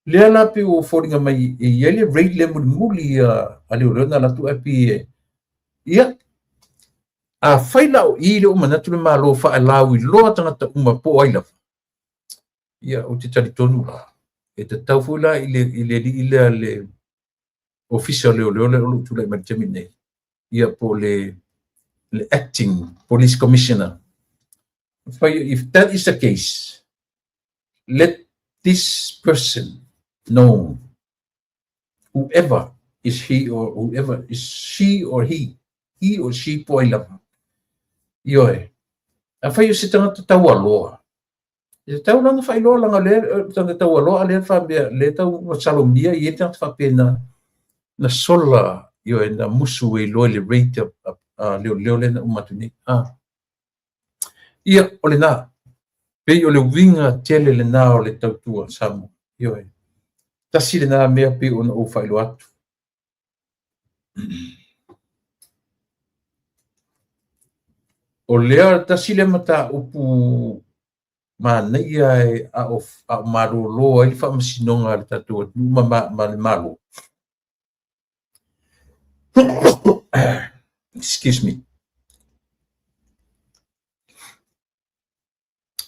Speaker 1: le ala pe o foringa mai e ele rate le muli ale o na la tu api ia a faila o i le uma natu le malo fa alau I loa tangata uma po ai lafa. Ia o te talitonu la. E te tau fula I le official le o tula I maritemi nei. Ia po le acting police commissioner. If that is the case, let this person know, whoever is he or whoever is she or he or she po ai lafa. Ioe. A whai o se tangata tau aloa. E tau langa whai loa langa le, tangata tau aloa le whabea, le tau salomia I e tangata whapena na sola ioe na musu e loa le rate leo le na umatuni. Ia o le nā. Pei o le winga tele le nā o le tautua samu. Ioe. Tasi le nā mea pe o na o whai loa atu. O lea tasi le mata upu nei ai a marolo ai fa masinonga le tatua ma le malo. Excuse me.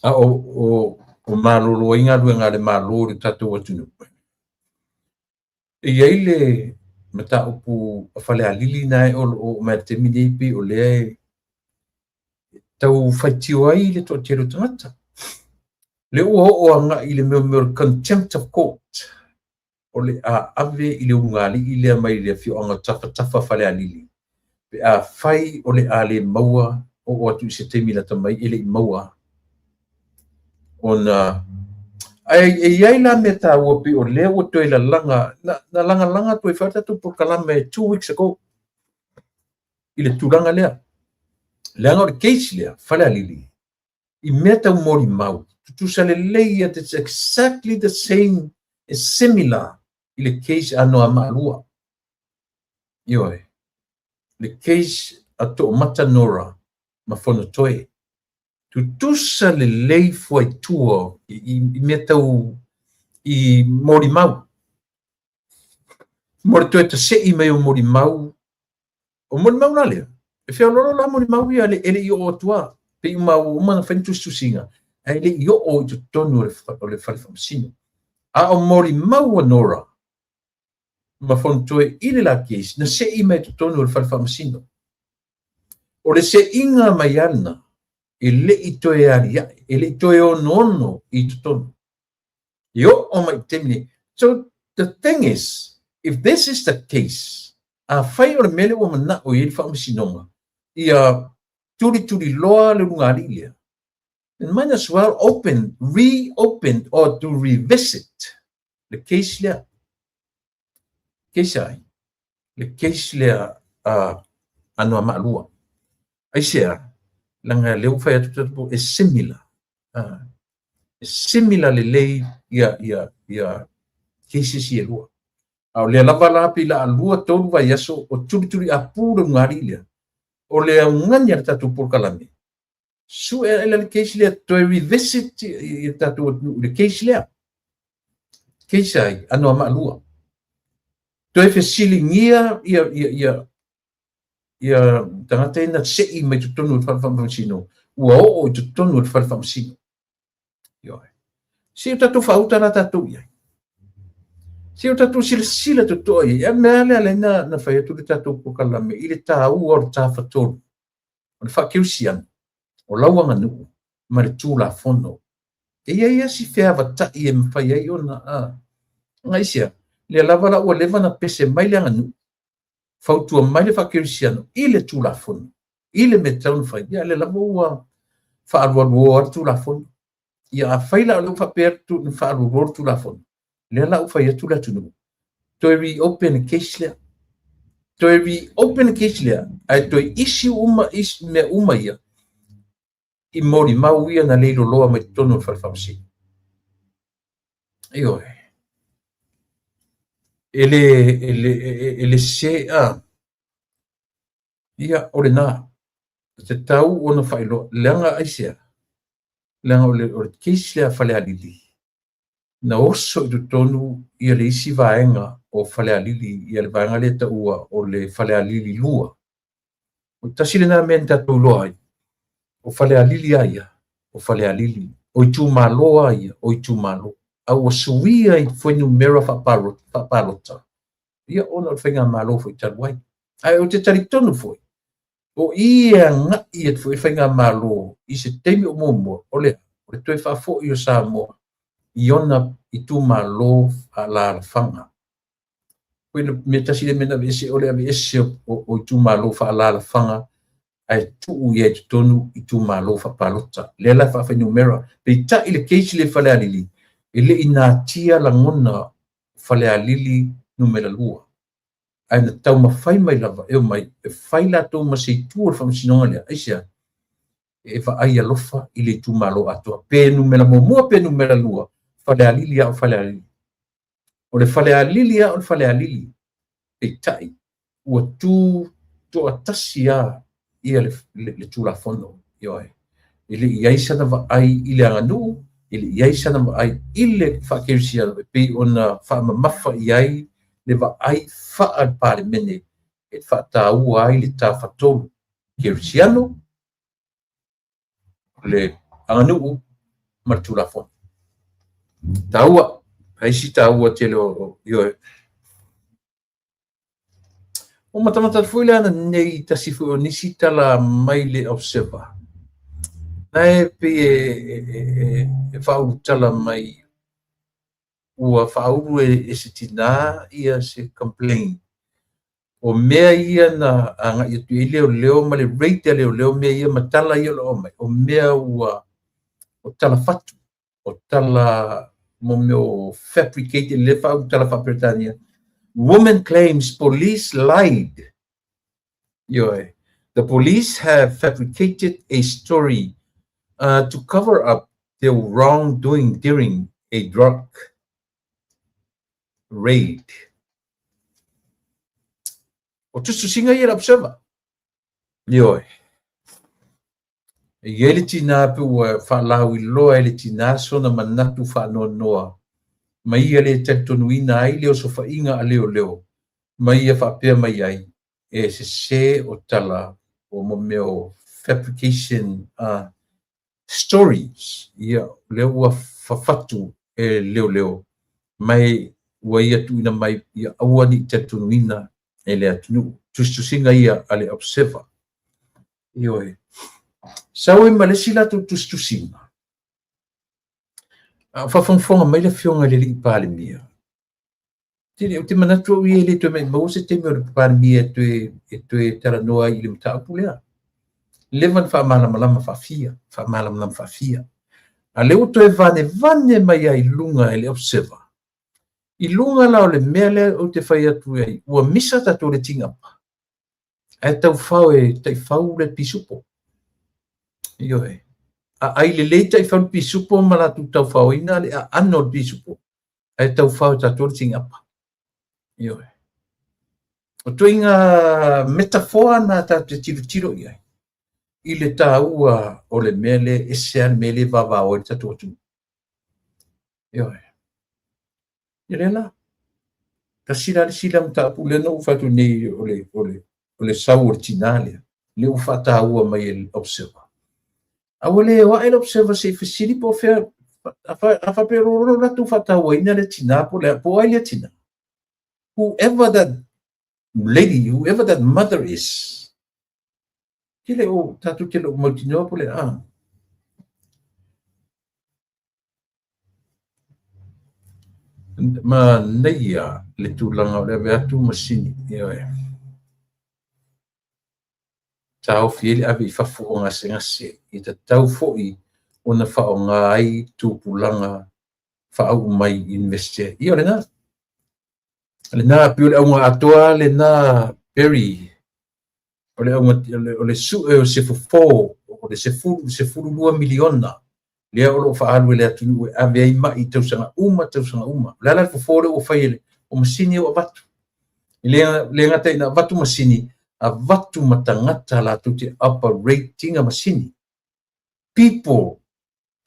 Speaker 1: O marolo inga luenga le malo le tatua tunu. E ai le mata upu fale alili nai o maritemi nei pe o lea tau whaitio ai le toa tero tangata. Le ua o anga I le meo contempt of court. O le ave I le ungali I le mai le fio anga tafa fale alili. Pe a whai o le ale maua o atu I se temi la tamai I le maua. Ona ai la meta ua pe o le o toi la langa na langa toi whata tu por kalame 2 weeks ago. I le turanga lea. Leanga o le case lea fale alili. I meta umori mau. Tutusalelei it's exactly the same, similar I le case ano amalua. Ioe. Le case ato matanora ma fono toe. Tutusalelei foi tua I metau I mori mau. Mori toe te sei mai o mori mau. O mori mau na lea. E fea loro la mori mau ia ele I o atua. Pe I mau umana whentustusinga. Ele io o te tonu o le whalifamasino. A o mori maua nora. Ma fontoe I le la case, na se I mai te tonu o le whalifamasino. O le se inga mai ana, e le I toe aria, e le I toe o nono I te tonu. Io o mai temini. So the thing is, if this is the case, a whai o le mele o mana o I le whamasinonga, ia turi loa le ngari lea. And might as well reopen or to revisit the case lea. Case ai. Le case lea ano amalua. Ai sea, langa leo whai atu is similar. Similar le lei ia cases ia lua. Au lea lava la pila alua tolu vai aso o turi a pura ngari lea. O lea ngani ar tatu por kalame. Su le case lea to revisit I tatu le case lea. Case ai ano amalua. To e silingia ia tangata ina sei mai tutonu o whalwhamasino. Ua o tutonu o whalwhamasino. Ioe. Si o tatu whauta na tatu iai. Si o tatu sila tuto ai. Ia mea lea na whai atu le tatu po kalame. I le tāu o le tāwhatonu. O le whakiusian. O lauanga nuu. Ma le tūla fono. E ia si whea watai e mwhai ai ona. Ngai sia. Le lava la ua lewa na pese mai le anga nuu. Fautua mai le whakiusiano. I le tūla fono. I le me taunu whai. Ia le lava ua whaaruaruo ar tūla fono. Ia a whaila o leu whapea tu na whaaruaruo tūla fono. Le la whai atu la tunu. To reopen case lea. To reopen case lea. Ai to isi me uma ia. I mori mau ia na leilo loa mai tono whalwhamsi. Ioe. Ele se ia ore nā. Te tau ona whailo. Leanga aisea. Leanga o le case lea whale alili. Na oso I tonu ia le isi vaenga o whale alili. Ia le vaenga le taua o le whale alili lua. o tasile na men tatou loa ai o fale alili ai o fale alili o tu malo ai o tu malo au suia i foi numero fa palota ia ona fenga malo foi talwai ai o te taritonu foi o ia nga ia foi fenga malo i se temi o momo ole toi fa fo i o sa mo i ona i tu malo ala fanga Quando me tasile mena vese ole ave esse o tu malo fa ala fanga ai tu ia tonu i tu malo fa palota le la fa numero pe ta ile case le fale alili ele ina tia la ngona fale alili numero lua ai na tau mafai mai lava e mai e fai la tau ma se tu o fam sinonga le aisia e fa ai alofa ile tu malo ato pe numero mo pe numero lua fale alili o fale alili o le fale alili o fale alili e tai o tu to atasia ia le tula fono ioe ile ia sana va ai ile anu ile ia sana va ai ile fa kersia pe ona fa mafa iai le va ai fa al parlemene e fa ta ai le ta fatolo kersiano le anu martula fono taua ai si taua telo ioe o matamata foi le ana nei tasifu o nisi tala mai le observa Nai pe e whau tala mai ua whau e se tina ia se complain. O mea ia na anga ia tu leo ma le rate leo mea ia matala ia lo mai. O mea ua o tala fatu. O tala mo meo fabricated le whau tala whapretania. Woman claims police lied. Yoe. The police have fabricated a story to cover up their wrongdoing during a drug raid. O tusu singa ia observa. Yoe. Ele tina pe wa fa lawi lo ele tina so na manatu fa no noa. Mai ele tetonuina ai leo so fa inga a leo. Mai fa pe mai ai. E se o tala o mo meo fabrication stories ia leo ua fafatu e leo mai ua ia tuina mai ia aua ni tetonuina e le atunu tustusinga ia ale observa ioe sawe malesi la tustusinga fafonfonga mai le fionga le li palemia tini o te manatu ia le to mai mo se te me palemia e tara noa i le mta pulea levan fa malama fa fia a leo to e vane mai ai lunga ele observa i lunga la o le mele o te fai atu ai ua misa ta to le tingapa e tau fau e tai fau le pisupo ioe a ai le leita i fau pisupo ma la tu tau fau ina le a ano pisupo e tau fau ta to le tingapa ioe o to inga metafora na ta te tiro iai i le tāua o le mele e sean mele vava o le tatuatu. Ioe. I lela. Ka sila mtapu le no ufatu nei o le sau originale. Le ufata ua mai el observa. Awale wa el observa se fesili po fea afa peroro la tu fata ua ina le tina po le po ai le tina. Whoever that mother is, Kile o tatu kile o multinoa pole ma neia le tūlanga o le atu masini ioe tau fieli ave i fafu o ngase i ta tau foi o na fa o ngai tūpulanga fa au mai investe io le na piole au ngā atoa le na Perry o le su o se fo o le se fu 2 miliona le o lo fa alu le atu e ave ai mai tau sanga uma la fo o fai o masini o vatu le ngata ina vatu masini a vatu matangata la tu te operating a masini people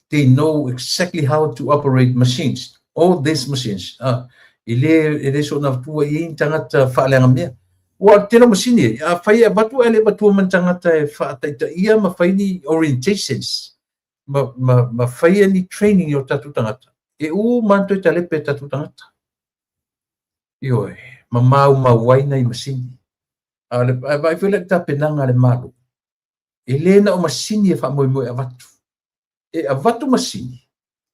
Speaker 1: they know exactly how to operate machines all these machines ele so na tu i tangata fa le ngamia Wa tena masini a fai batu ele batu mantangata fa ta ia ma fai ni orientations ma fai ni training yo tatu tangata e u manto tale pe tatu tangata yo ma mau waina I masini ale vai fele ta penanga le malu elena o masini e fa mo avatu e avatu masini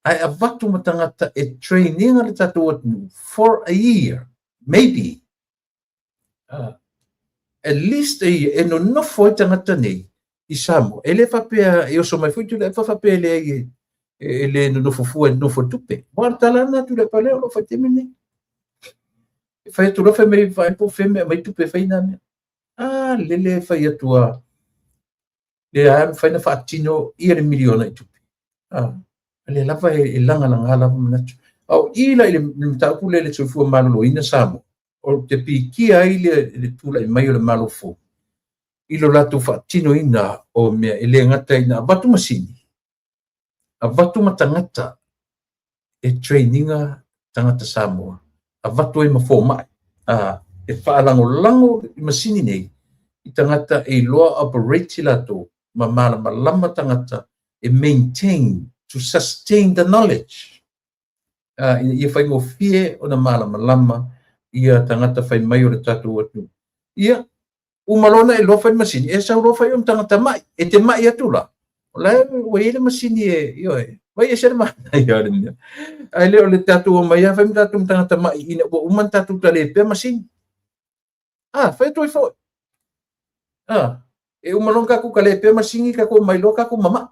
Speaker 1: ai avatu matangata e training ale tatu for a year maybe at least e no foi tangata nei I Samoa ele fa pe e so mai futu le fa pe le ele no fufu no fotupe mortalana tu le pale lo fa temini fa tu lo fa me fa po fe me mai tu pe fa ina me lele fa ia tua le a fa na fa tino ia miliona tu le la fa e langa la na au ila ile mta ku le tu fu malo ina Samoa o te piki ai le tu le mai le malo fu ilo latu fa tino ina o mea ele ngata ina avatu masini avatu matangata e traininga tangata Samoa avatu e mafoma e faalango I masini nei I tangata e loa operate lato malama tangata e maintain to sustain the knowledge ia fai ngofie o na malama ia tangata fai mai o le tatu watu ia umalona e lofa masini e sa lofa I tangata mai e te mai atula la we le masini e yo vai e ser mai yo ai le le tatu o mai fa tatu tangata mai ina o man tatu tale pe masini fa toi fo e umalon ka ku kale pe masini ka ko mai lo ka ku mama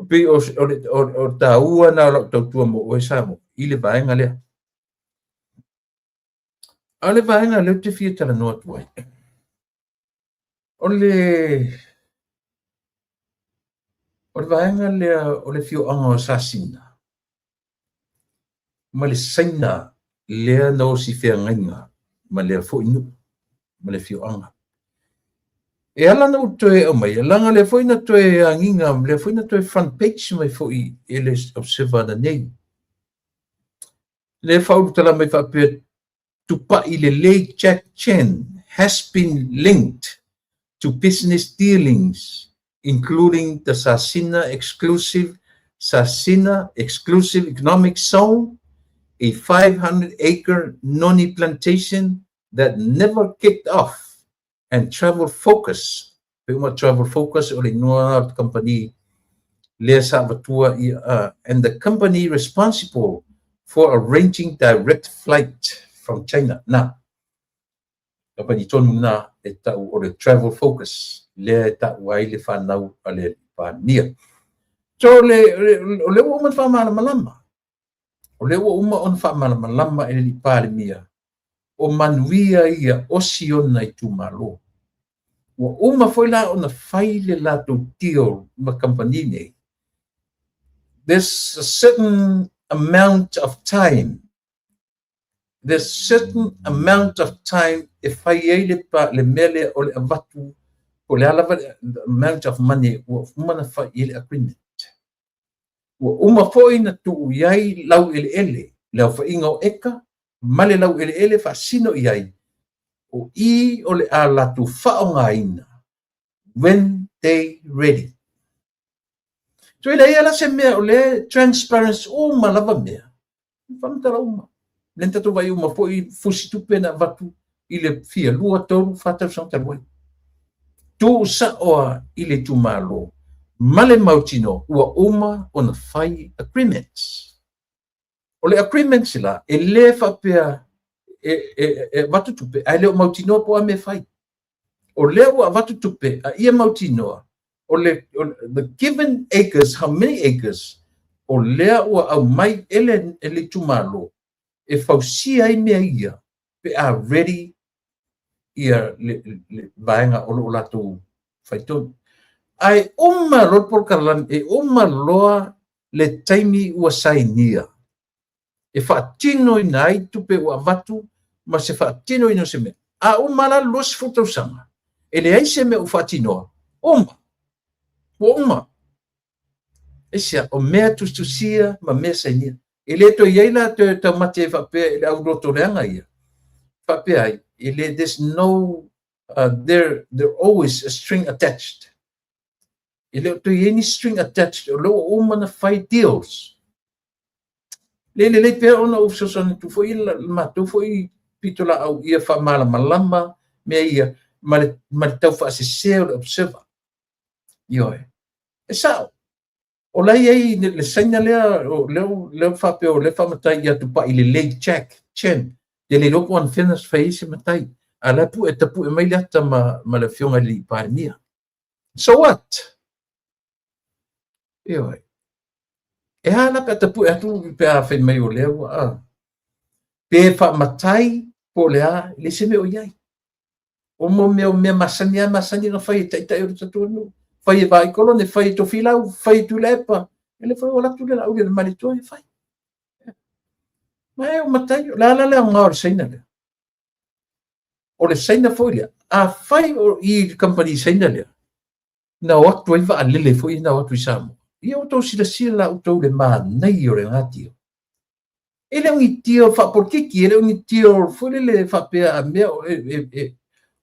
Speaker 1: pe o taua na lo tu mo o Samoa ile vai ngale ale vaenga le te fia tala noa tuai. Ole vaenga le fio anga o sasina. Ma le saina lea no si fea ngainga. Ma le fo inu. Ma le fio anga. E ala na utoe o mai. Langa le fo ina toe anginga. Le fo ina toe front page mai fo I ele observa na nei. Le fau tala mai fa pe tupa I le late Jack Chen has been linked to business dealings, including the Sasina exclusive economic zone, a 500-acre noni plantation that never kicked off, and Travel Focus, or the company, and the company responsible for arranging direct flight from China. Now, company tonu na e tau o le Travel Focus le tau ai le whanau a le pānia. So le ua man whamalama. O le ua uma on whamalama e le pāle mia. O manuia ia osi ona I tūmalo. Ua uma foi la ona whai le lato tio ma company nei. There's a certain amount of time if I le mele o le avatu o le alava the amount of money o mana fa ile agreement o uma foi na tu iai lau ele le fa ingo eka male lau ele fa sino iai o I o le ala tu fa onga ina when they ready. So ile ia la se mea o le transparency o malava mea famtara uma lenta tu vai uma foi fusi tu pena vatu ile fia lua tolu fata santa wai tu sa o ile tu malo male mautino ua uma on fai agreements ole agreements la ele fa pea vatu tu pe ale mautino po me fai ole ua vatu tu pe ia mautino ole the given acres how many acres ole ua au mai ele tu malo e fausia I mea ia pe a ready ia le vaenga o lo lato faitoni ai uma lo por kalan e uma loa le taimi ua sainia e faatino ina ai tupe ua vatu ma se faatino ina se mea a uma la los fotausanga e le ai se mea u faatinoa uma e sia o mea tustusia ma mea sainia Ele to yela to mate fa pe ele au roto lenga ia. Fa pe ai ele there's no there always a string attached. Ele to any string attached lo o mana fai deals. Le pe ona o so son tu foi ma tu foi pitola au ia fa mala malama me ia mal tau fa se observa. Yo. Esa o lai ai le saina le fa pe o le fa matai ia tu pa ile leg check chen de le lopo an fenas fai se matai ala pu e tapu e mai lata ma le fionga li pa mia. So what? Yo. E ala pe tapu e tu pe a fe mai o leo a pe fa matai po le a le se me o iai o mo me masani no fai tai o tatu no fai vai kolone fai to filau fai tu lepa ele foi ola tu le au le malito e fai mai o matai la ngor saina le o le saina foi a fai o I company saina le na o tu va le foi na o tu samo io to sila o to le ma nei o le ngati ele un tio fa porque que ele un tio foi le fa pe a me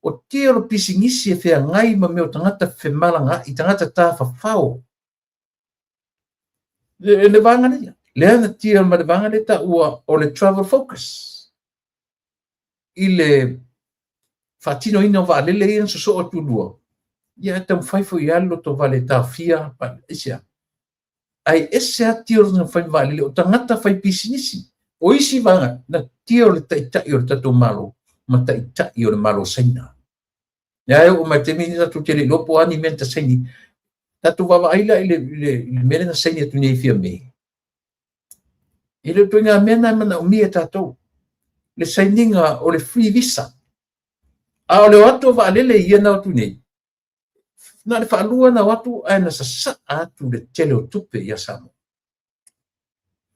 Speaker 1: o tio lo pisingisi e fea ngai ma me o tangata fe malanga I tangata ta fa fao le vanga le ana tio ma le vanga le ta o le travel focus ile fatino ino va le in so o tulua ia tam fai fo ialo to vale ta fia pa isia ai esse tio no fai vale o tangata fai pisingisi o isi vanga na tio le ta o tato malo ma ta o le malo saina ya o matemi na tu tele lopo ani menta saini tatu va aila ile mele na saini tu nei fia me ile tu nga mena mana o mia tato le saininga o le free visa a o le watu va lele ia na tu nei na le falua na watu ai na sa atu le tele o tupe ia samo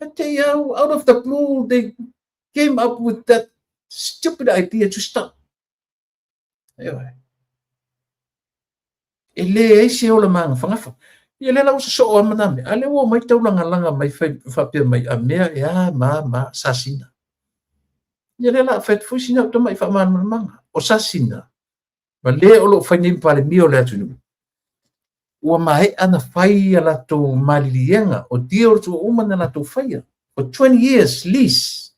Speaker 1: out of the blue they came up with that stupid idea to stop anyway ele ai se ola mang fangafa ele la uso so mana me ale wo mai tau langa mai fa pe mai a me ya ma sasina ele la fet fusina to mai fa man manga o sasina ma le o lo fani pale mi o le tunu o mai ana fai ala to malienga o dio to umana la to fai for 20 years lease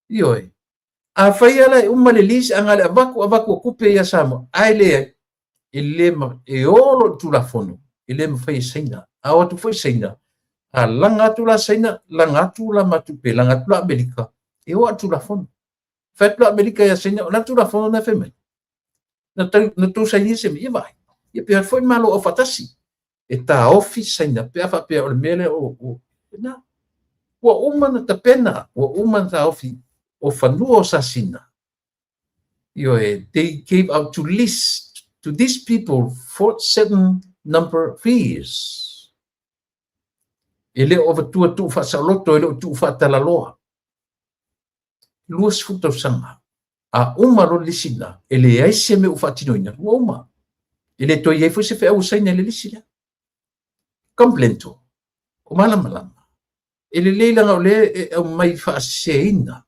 Speaker 1: yoi a fai ala umale lease angale avaku kupe ya samo ai ilema e olo tu la fono ilema fai saina a watu fai saina a langa tu la saina langa tu la matupe langa tu la Amerika e watu la fono fai la Amerika ya saina la tu la fono na feme na tu saina se mi vai e pe foi malo o fatasi e ta office saina pe fa pe o mele o na wa umana ta pena wa umana ta office o fanu o sasina yo they gave out to list to these people for 7 number fees. Ele over tu fa saloto ele tu fa talaloa. Luas futo sanga. A umaro lisina. Ele ai se me ufatinoina. Uma. Ele to ye se fe usaina ele lisina. Complento. O malama. Ele leila ngole mai fa seina.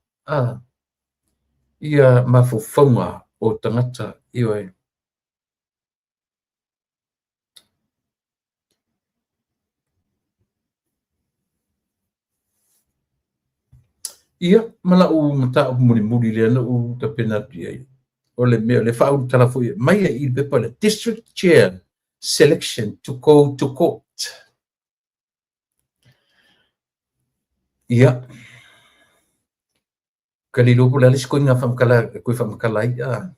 Speaker 1: Ia mafofonga o tangata ioi. Ia mala u mata muri le na u ta pena pia o le fa u tala foi mai I be pa le district chair selection to go to court ia kali lo pula lis ko nga fam kala ia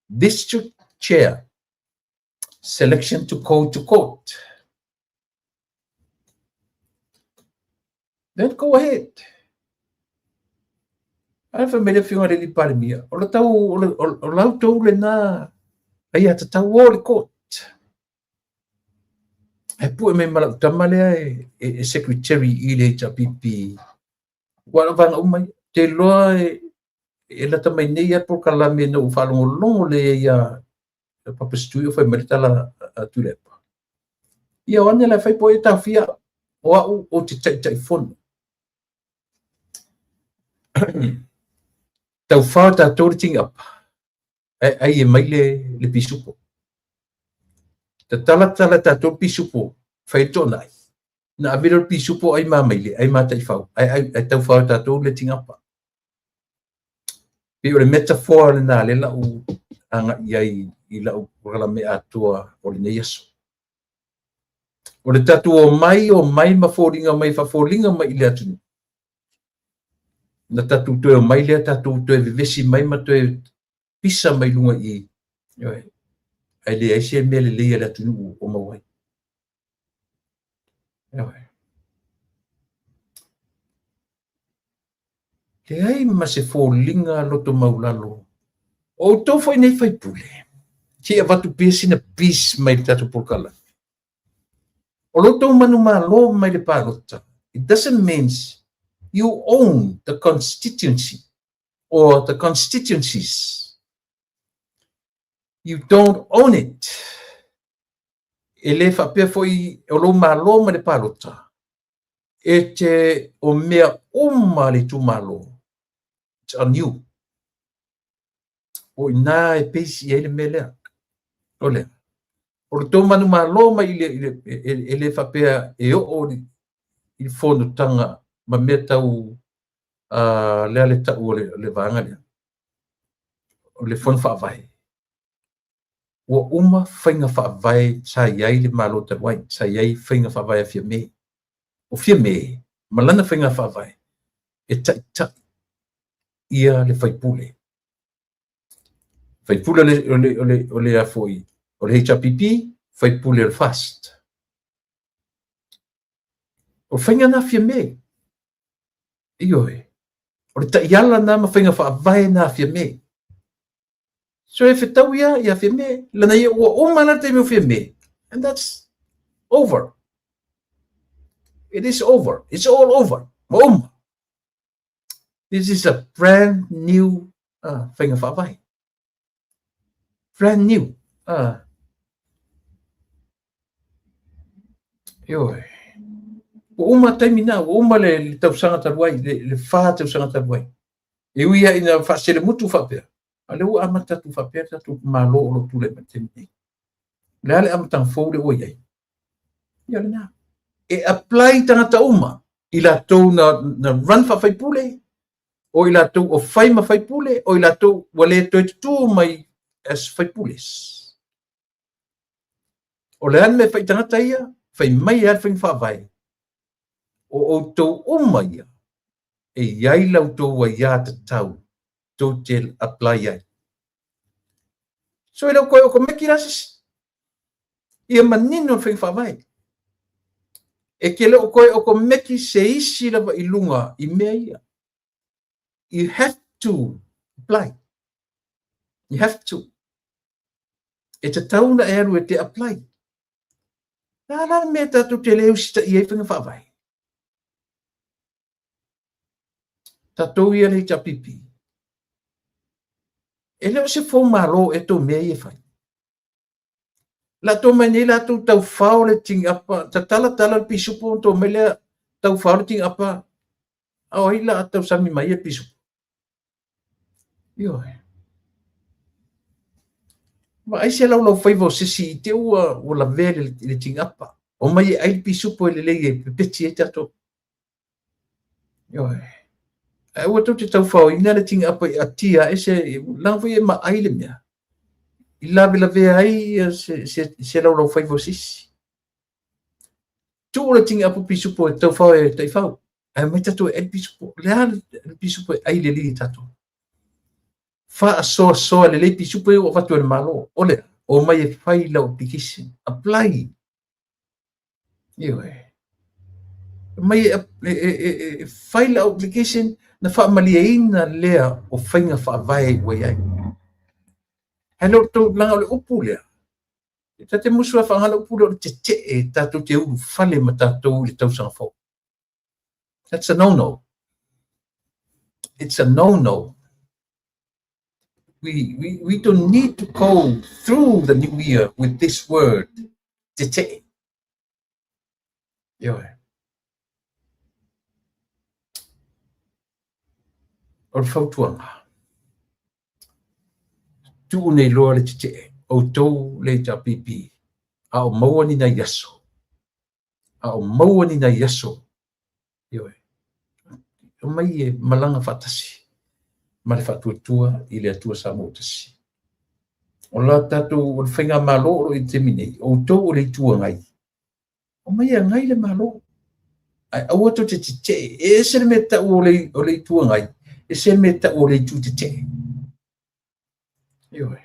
Speaker 1: district chair selection to go to court then go ahead. Ai fa mele fiona le pare mia. O lau tau le na ai ata tau o le court. E pu me mala tamale e secretary I le tapipi. Wala vanga umai te loa e la tamai nei a po kala me no falongo le ia papastu o fa merita tu le. Ia wana la fai po e ta fia o te tai fono. tau whao tātou le tinga apa. Ai e mai le pisupo. Ta tala tātou pisupo. Whai tōna ai. Na avira le pisupo ai mā mai le. Ai mā tai whao. Ai tau whao tātou le tinga apa. Pe o le metaphor le nā le lau anga iai I lau rala me atua o le nei aso. O le tatu o mai mawhoringa mai whawhoringa mai le atunu. Na tatu toe o mai le tatu toe vivesi mai ma toe pisa mai lunga I. Ai le aise me le leia le atunu o mawai. Le ai ma se wholinga loto maulalo. O tō whai nei whai pule. Ki a watu pēsi na pis mai le tatu pulkala. O loto manu malo mai le pālota. It doesn't mean you own the constituency or the constituencies. You don't own it. E le whapea foi o lo malo mai le pālota. E te o mea oma le tu malo. It's on you. O ina e pēsi e le melea. O le. O le tō manu malo mai e le whapea e o I whono tanga ma mea tau lea le tau o le vanga lea. O le whono whaavai. Ua uma whainga whaavai sa iai le malo taruai. Sa iai whainga whaavai a fia me. O fia me. Malana whainga whaavai. E ta ia le whaipule. Whaipule o le a foi. O le HRPP, whaipule le fast. O whainga na fia me. Ioi. O le taiala na ma whainga whaavai na fia me. So e whetau ia fia me. Lana ia ua omana te me fia me. And that's over. It is over. It's all over. Oma. This is a brand new whainga whaavai. Brand new. Ioi. O uma taimi na, o uma le tausanga taruai, le wha tausanga taruai. E uia ina whaasere mutu whapea. A leo amata tu whapea tatu malo o lo tule matene. Le ale amatang fau le oiai. Ia le na. E apply tangata uma. I la tau na run whawhaipule. O I la tau o whai ma whaipule. O I la tau wale toi tu mai as whaipules. O le an me whai tangata ia. Whai mai ar whai whawai. O tau uma ia. E iai lau tau wa ia te tau. Tau te apply ai. So I lau koe o ko meki rasis. Ia manino whai whawai. E ke leo koe o ko meki se isi lava I lunga I mea ia. You have to apply. You have to. E te tauna e aru e te apply. Nā mea tatu te leo sita I e whinga whawai. Tatou ia le tapipi. E leo se fo malo e tō mea I e whai. La tō mene la tō tau whao le ting apa. Ta tala le pisupo tō mele tau whao le ting apa. Au hila a tau sami mai e pisupo. Io. Ma ai se lau whaivo sisi I te ua o la vere le ting apa. O mai ai pisupo e le lei e peti e tato. Io. E ua tau te tau whao ina le ting apa a tia e se langwai e ma ai le mea. I lawe ai se lau whaivo sisi. Tu o le ting apa pisupo e tau whao e tai whao. E mai tato e pisupo. Lea le pisupo e ai le li tato. Fa so le le pisupo e o fatu e malo. Ole, o mai e whai lau pikisi. Apply. Io e. Mai e whai lau application na wha maliaina lea o whainga wha vai wai ai. Hello to langa le upu lea. Ta te musua whangala upu lea te e tātou te uru whale ma tātou le tausanga whau. That's a no-no. It's a no-no. We don't need to go through the new year with this word. Te. Yo. o le fautuanga. Tu nei loa le tite o tau le ta pipi. A o maua ni na yaso. A o maua ni na yaso. Ioe. O mai e malanga fatasi. Ma le fatuatua i le atua sa motasi. O la tatu o le whainga malo o i te minei. O tau o le tua ngai. O mai a ngai le malo. Ai aua to te tite. E se le meta o le tua ngai. E se le meta o le tu tite. Ioe.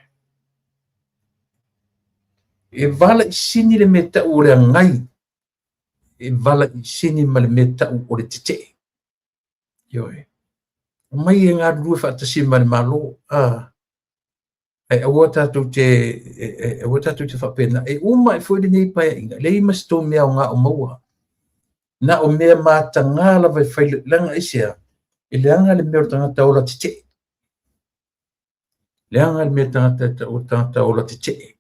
Speaker 1: E vala i sini le meta o le ngai. E vala i sini ma le meta o le tite. Ioe. O mai e ngā rua whaatasi ma le malo. Ai aua tātou te whapena. E uma e fwere nei pai inga. Le ima sto mea o ngā o maua. Na o mea māta ngā lawa i whaile langa isea. E leanga le mea o tangata o la tite. Leanga le mea o tangata o la tite.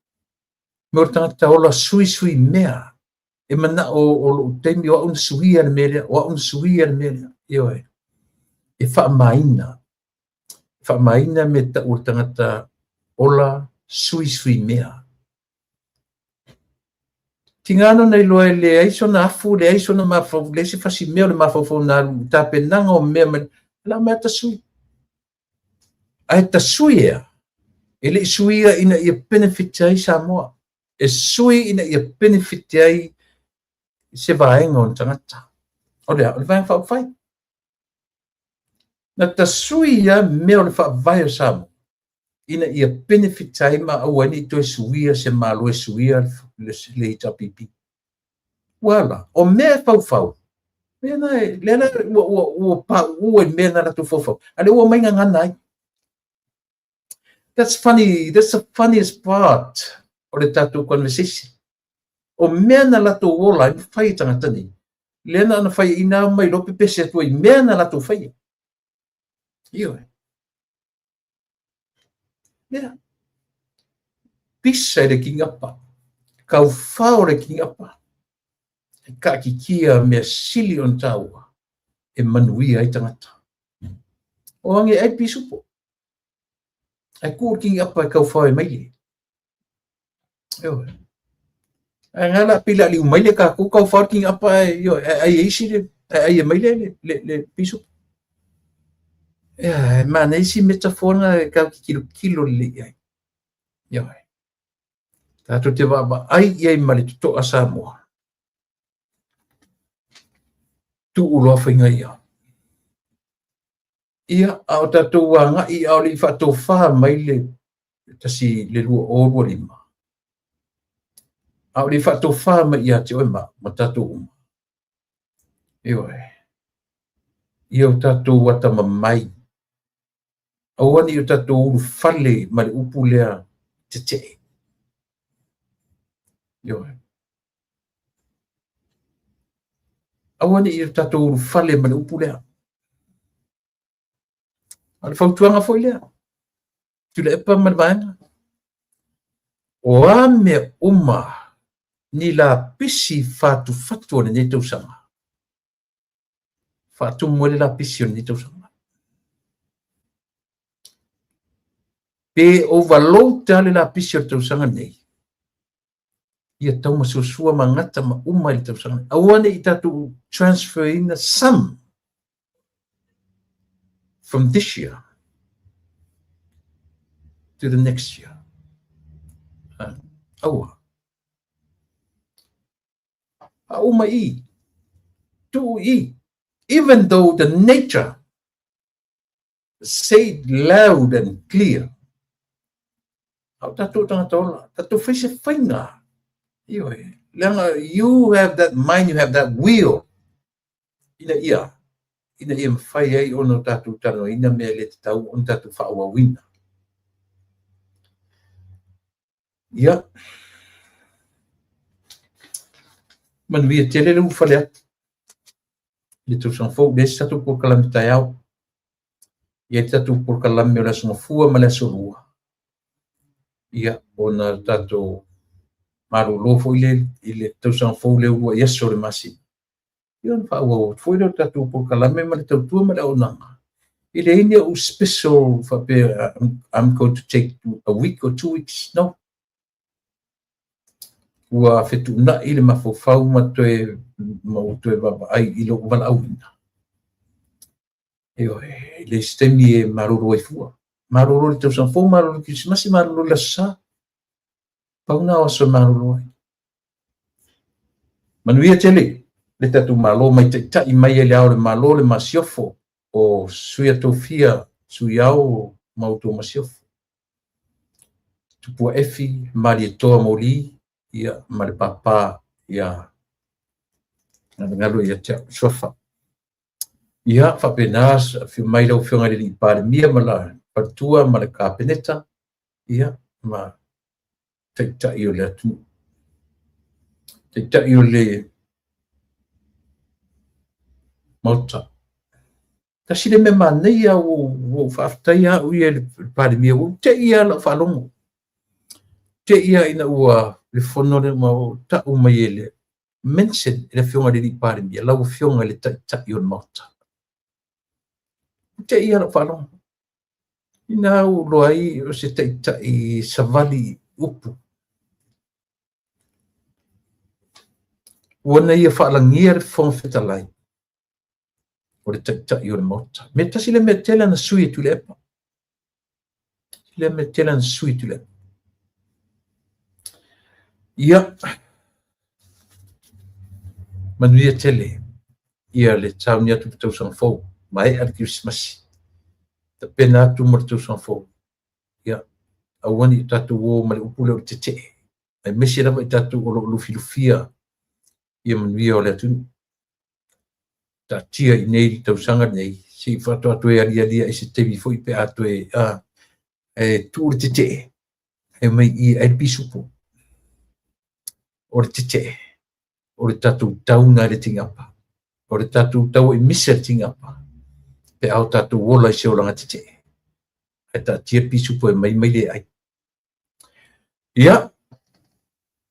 Speaker 1: Mea o tangata o la sui mea. E mana o teimi o aun suia le mea. O aun suia le mea. Ioe. E wha maina. Wha maina me ta o tangata ola sui mea. Tingano nei loa le aiso na afu, le aiso na mafau, le si fasi mea le mafau na tape nanga o mea, la mea ta sui. Ai ta sui ea. E le sui ina ia benefit ai sa moa. E sui ina ia benefit ai se vaenga o tangata. O lea, o le vaenga whao whai. Na ta sui ia mea o le wha vai o sa moa. Ina ia benefit ai ma awani to suia se malo suia le ita pipi. Wala, o mea fau. Mena lena o pa o mena la to fofo. Ale o mainga nganai. That's funny, that's the funniest part of the tattoo conversation. O mena la to ola in fai tangata ni. Lena na fai ina mai lo pepese to mena la to fai. Io. Yeah. Pisa le king apa. Kau fao le king apa. Ka kikia me sili on taua. E manui ai tangata. O ange ai pisupo. Ai kur king apa kau fao e mai. Yo. Ai ngala pila li mai le ka ku kau fao king apa yo ai isi ai mai le pisupo. Ja, ma nei si metafora ka kilo le ai. Yo. Tato te waba ai iai mali to asa moa. Tu ulo whainga ia. Ia au tato wanga i au li whato wha mai le tasi le lua o rua lima. Au li whato wha mai ia te oima ma tato uma. Ioi. Iau tato wata mamai. Awani iau tato uru whale ma le upu lea te te. Ioi. Awani iau tato uru whale ma le upu lea. Ale whautuanga foi lea. Tula epa marvaanga. O ame uma ni la pisi fatu ne nei tausanga. Fatu mwele la pisi o nei tausanga. Pe overload tale la pisi o tausanga nei. Ia tau masusua mangata ma uma i tausanga. Awane i tatu transfer in the sum from this year to the next year. Aua. Auma i. Tu i. Even though the nature say it loud and clear. Au tatu tangatola. Tatu fese whainga. You have that mind, you have that will. Ina ia. Ina ia mwhai ai ono tatu tano. Ina mea le te tau on tatu whaua wina. Ia. Manuia tele le ufale atu. Le tu son fau, le tatu por kalami tai au. Ia tatu por kalami o la sunga fua ma le sorua. Ia, ona tatu maru lofo ile tu son fau le ua yeso le masi. Ia on whaua o, foi le tatu por kalami ma le tautua ma le onanga. Ilenia o special I'm going to take a week or 2 weeks. No. Ua fetuna ile mafofau matoe baba ai ilo wala awina. Le stemi e maruru e fua. Maruru le tausan fo maruru Krismasi maruru la sa. Pauna o so maruru. Manuia tele le tatu malo mai ta i mai le aure malo le masiofo o suia tofia suiao mauto masiofo. Tupua efi mali toa moli ia mali papa ia ngalo ia te sofa. Ia fapenas fi mai lau fionga le pare mia mala partua mala kapeneta ia ma ta io le tu. Ta io le Malta. Kasi le mema nei o whaftaia o ia le pare mia o te ia la whalongo. Te ia ina ua le whanore ma ta o mai ele. Mensen le fionga le pare mia, lau fionga le ta io Malta. Te ia la whalongo. Ina o loai o se ta i savali upu. Wana ia whalangia le whonwhetalai. O le ta io Malta. Me tasi le metela na sui tu lepa. Le metela na sui tu lepa. Ia manuia tele ia le tauni atu tau sang fou mai al Krismasi ta pena atu mo tau sang fou ia awani tatu wo male upule o tete ai mesi lava i tatu o lo filufia ia manuia o le atu ta tia i nei tau sanga nei si fato atu e alia e se tevi foi pe atu e tu o tete e mai i ai pisupo o le tete o le tatu taunga le tingapa o le tatu tau e misa le tingapa pe au tatu wola i se olanga tete e ta tia pisu po e mai le ai ia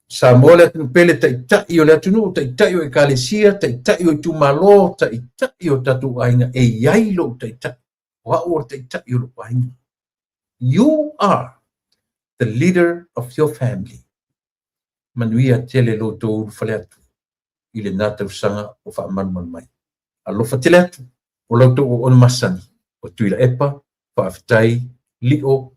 Speaker 1: sa mo le atu pele ta i o le atu ta i o e kalesia ta i o i tumalo ta i o tatu ainga e yailo ta wa o ta i o lo ainga. You are the leader of your family. Manuia tele lo to fale atu i le nā tausanga o whaamanman mai. Alofa tele atu o lauto o on masani o tuila epa, whaafetai, lio,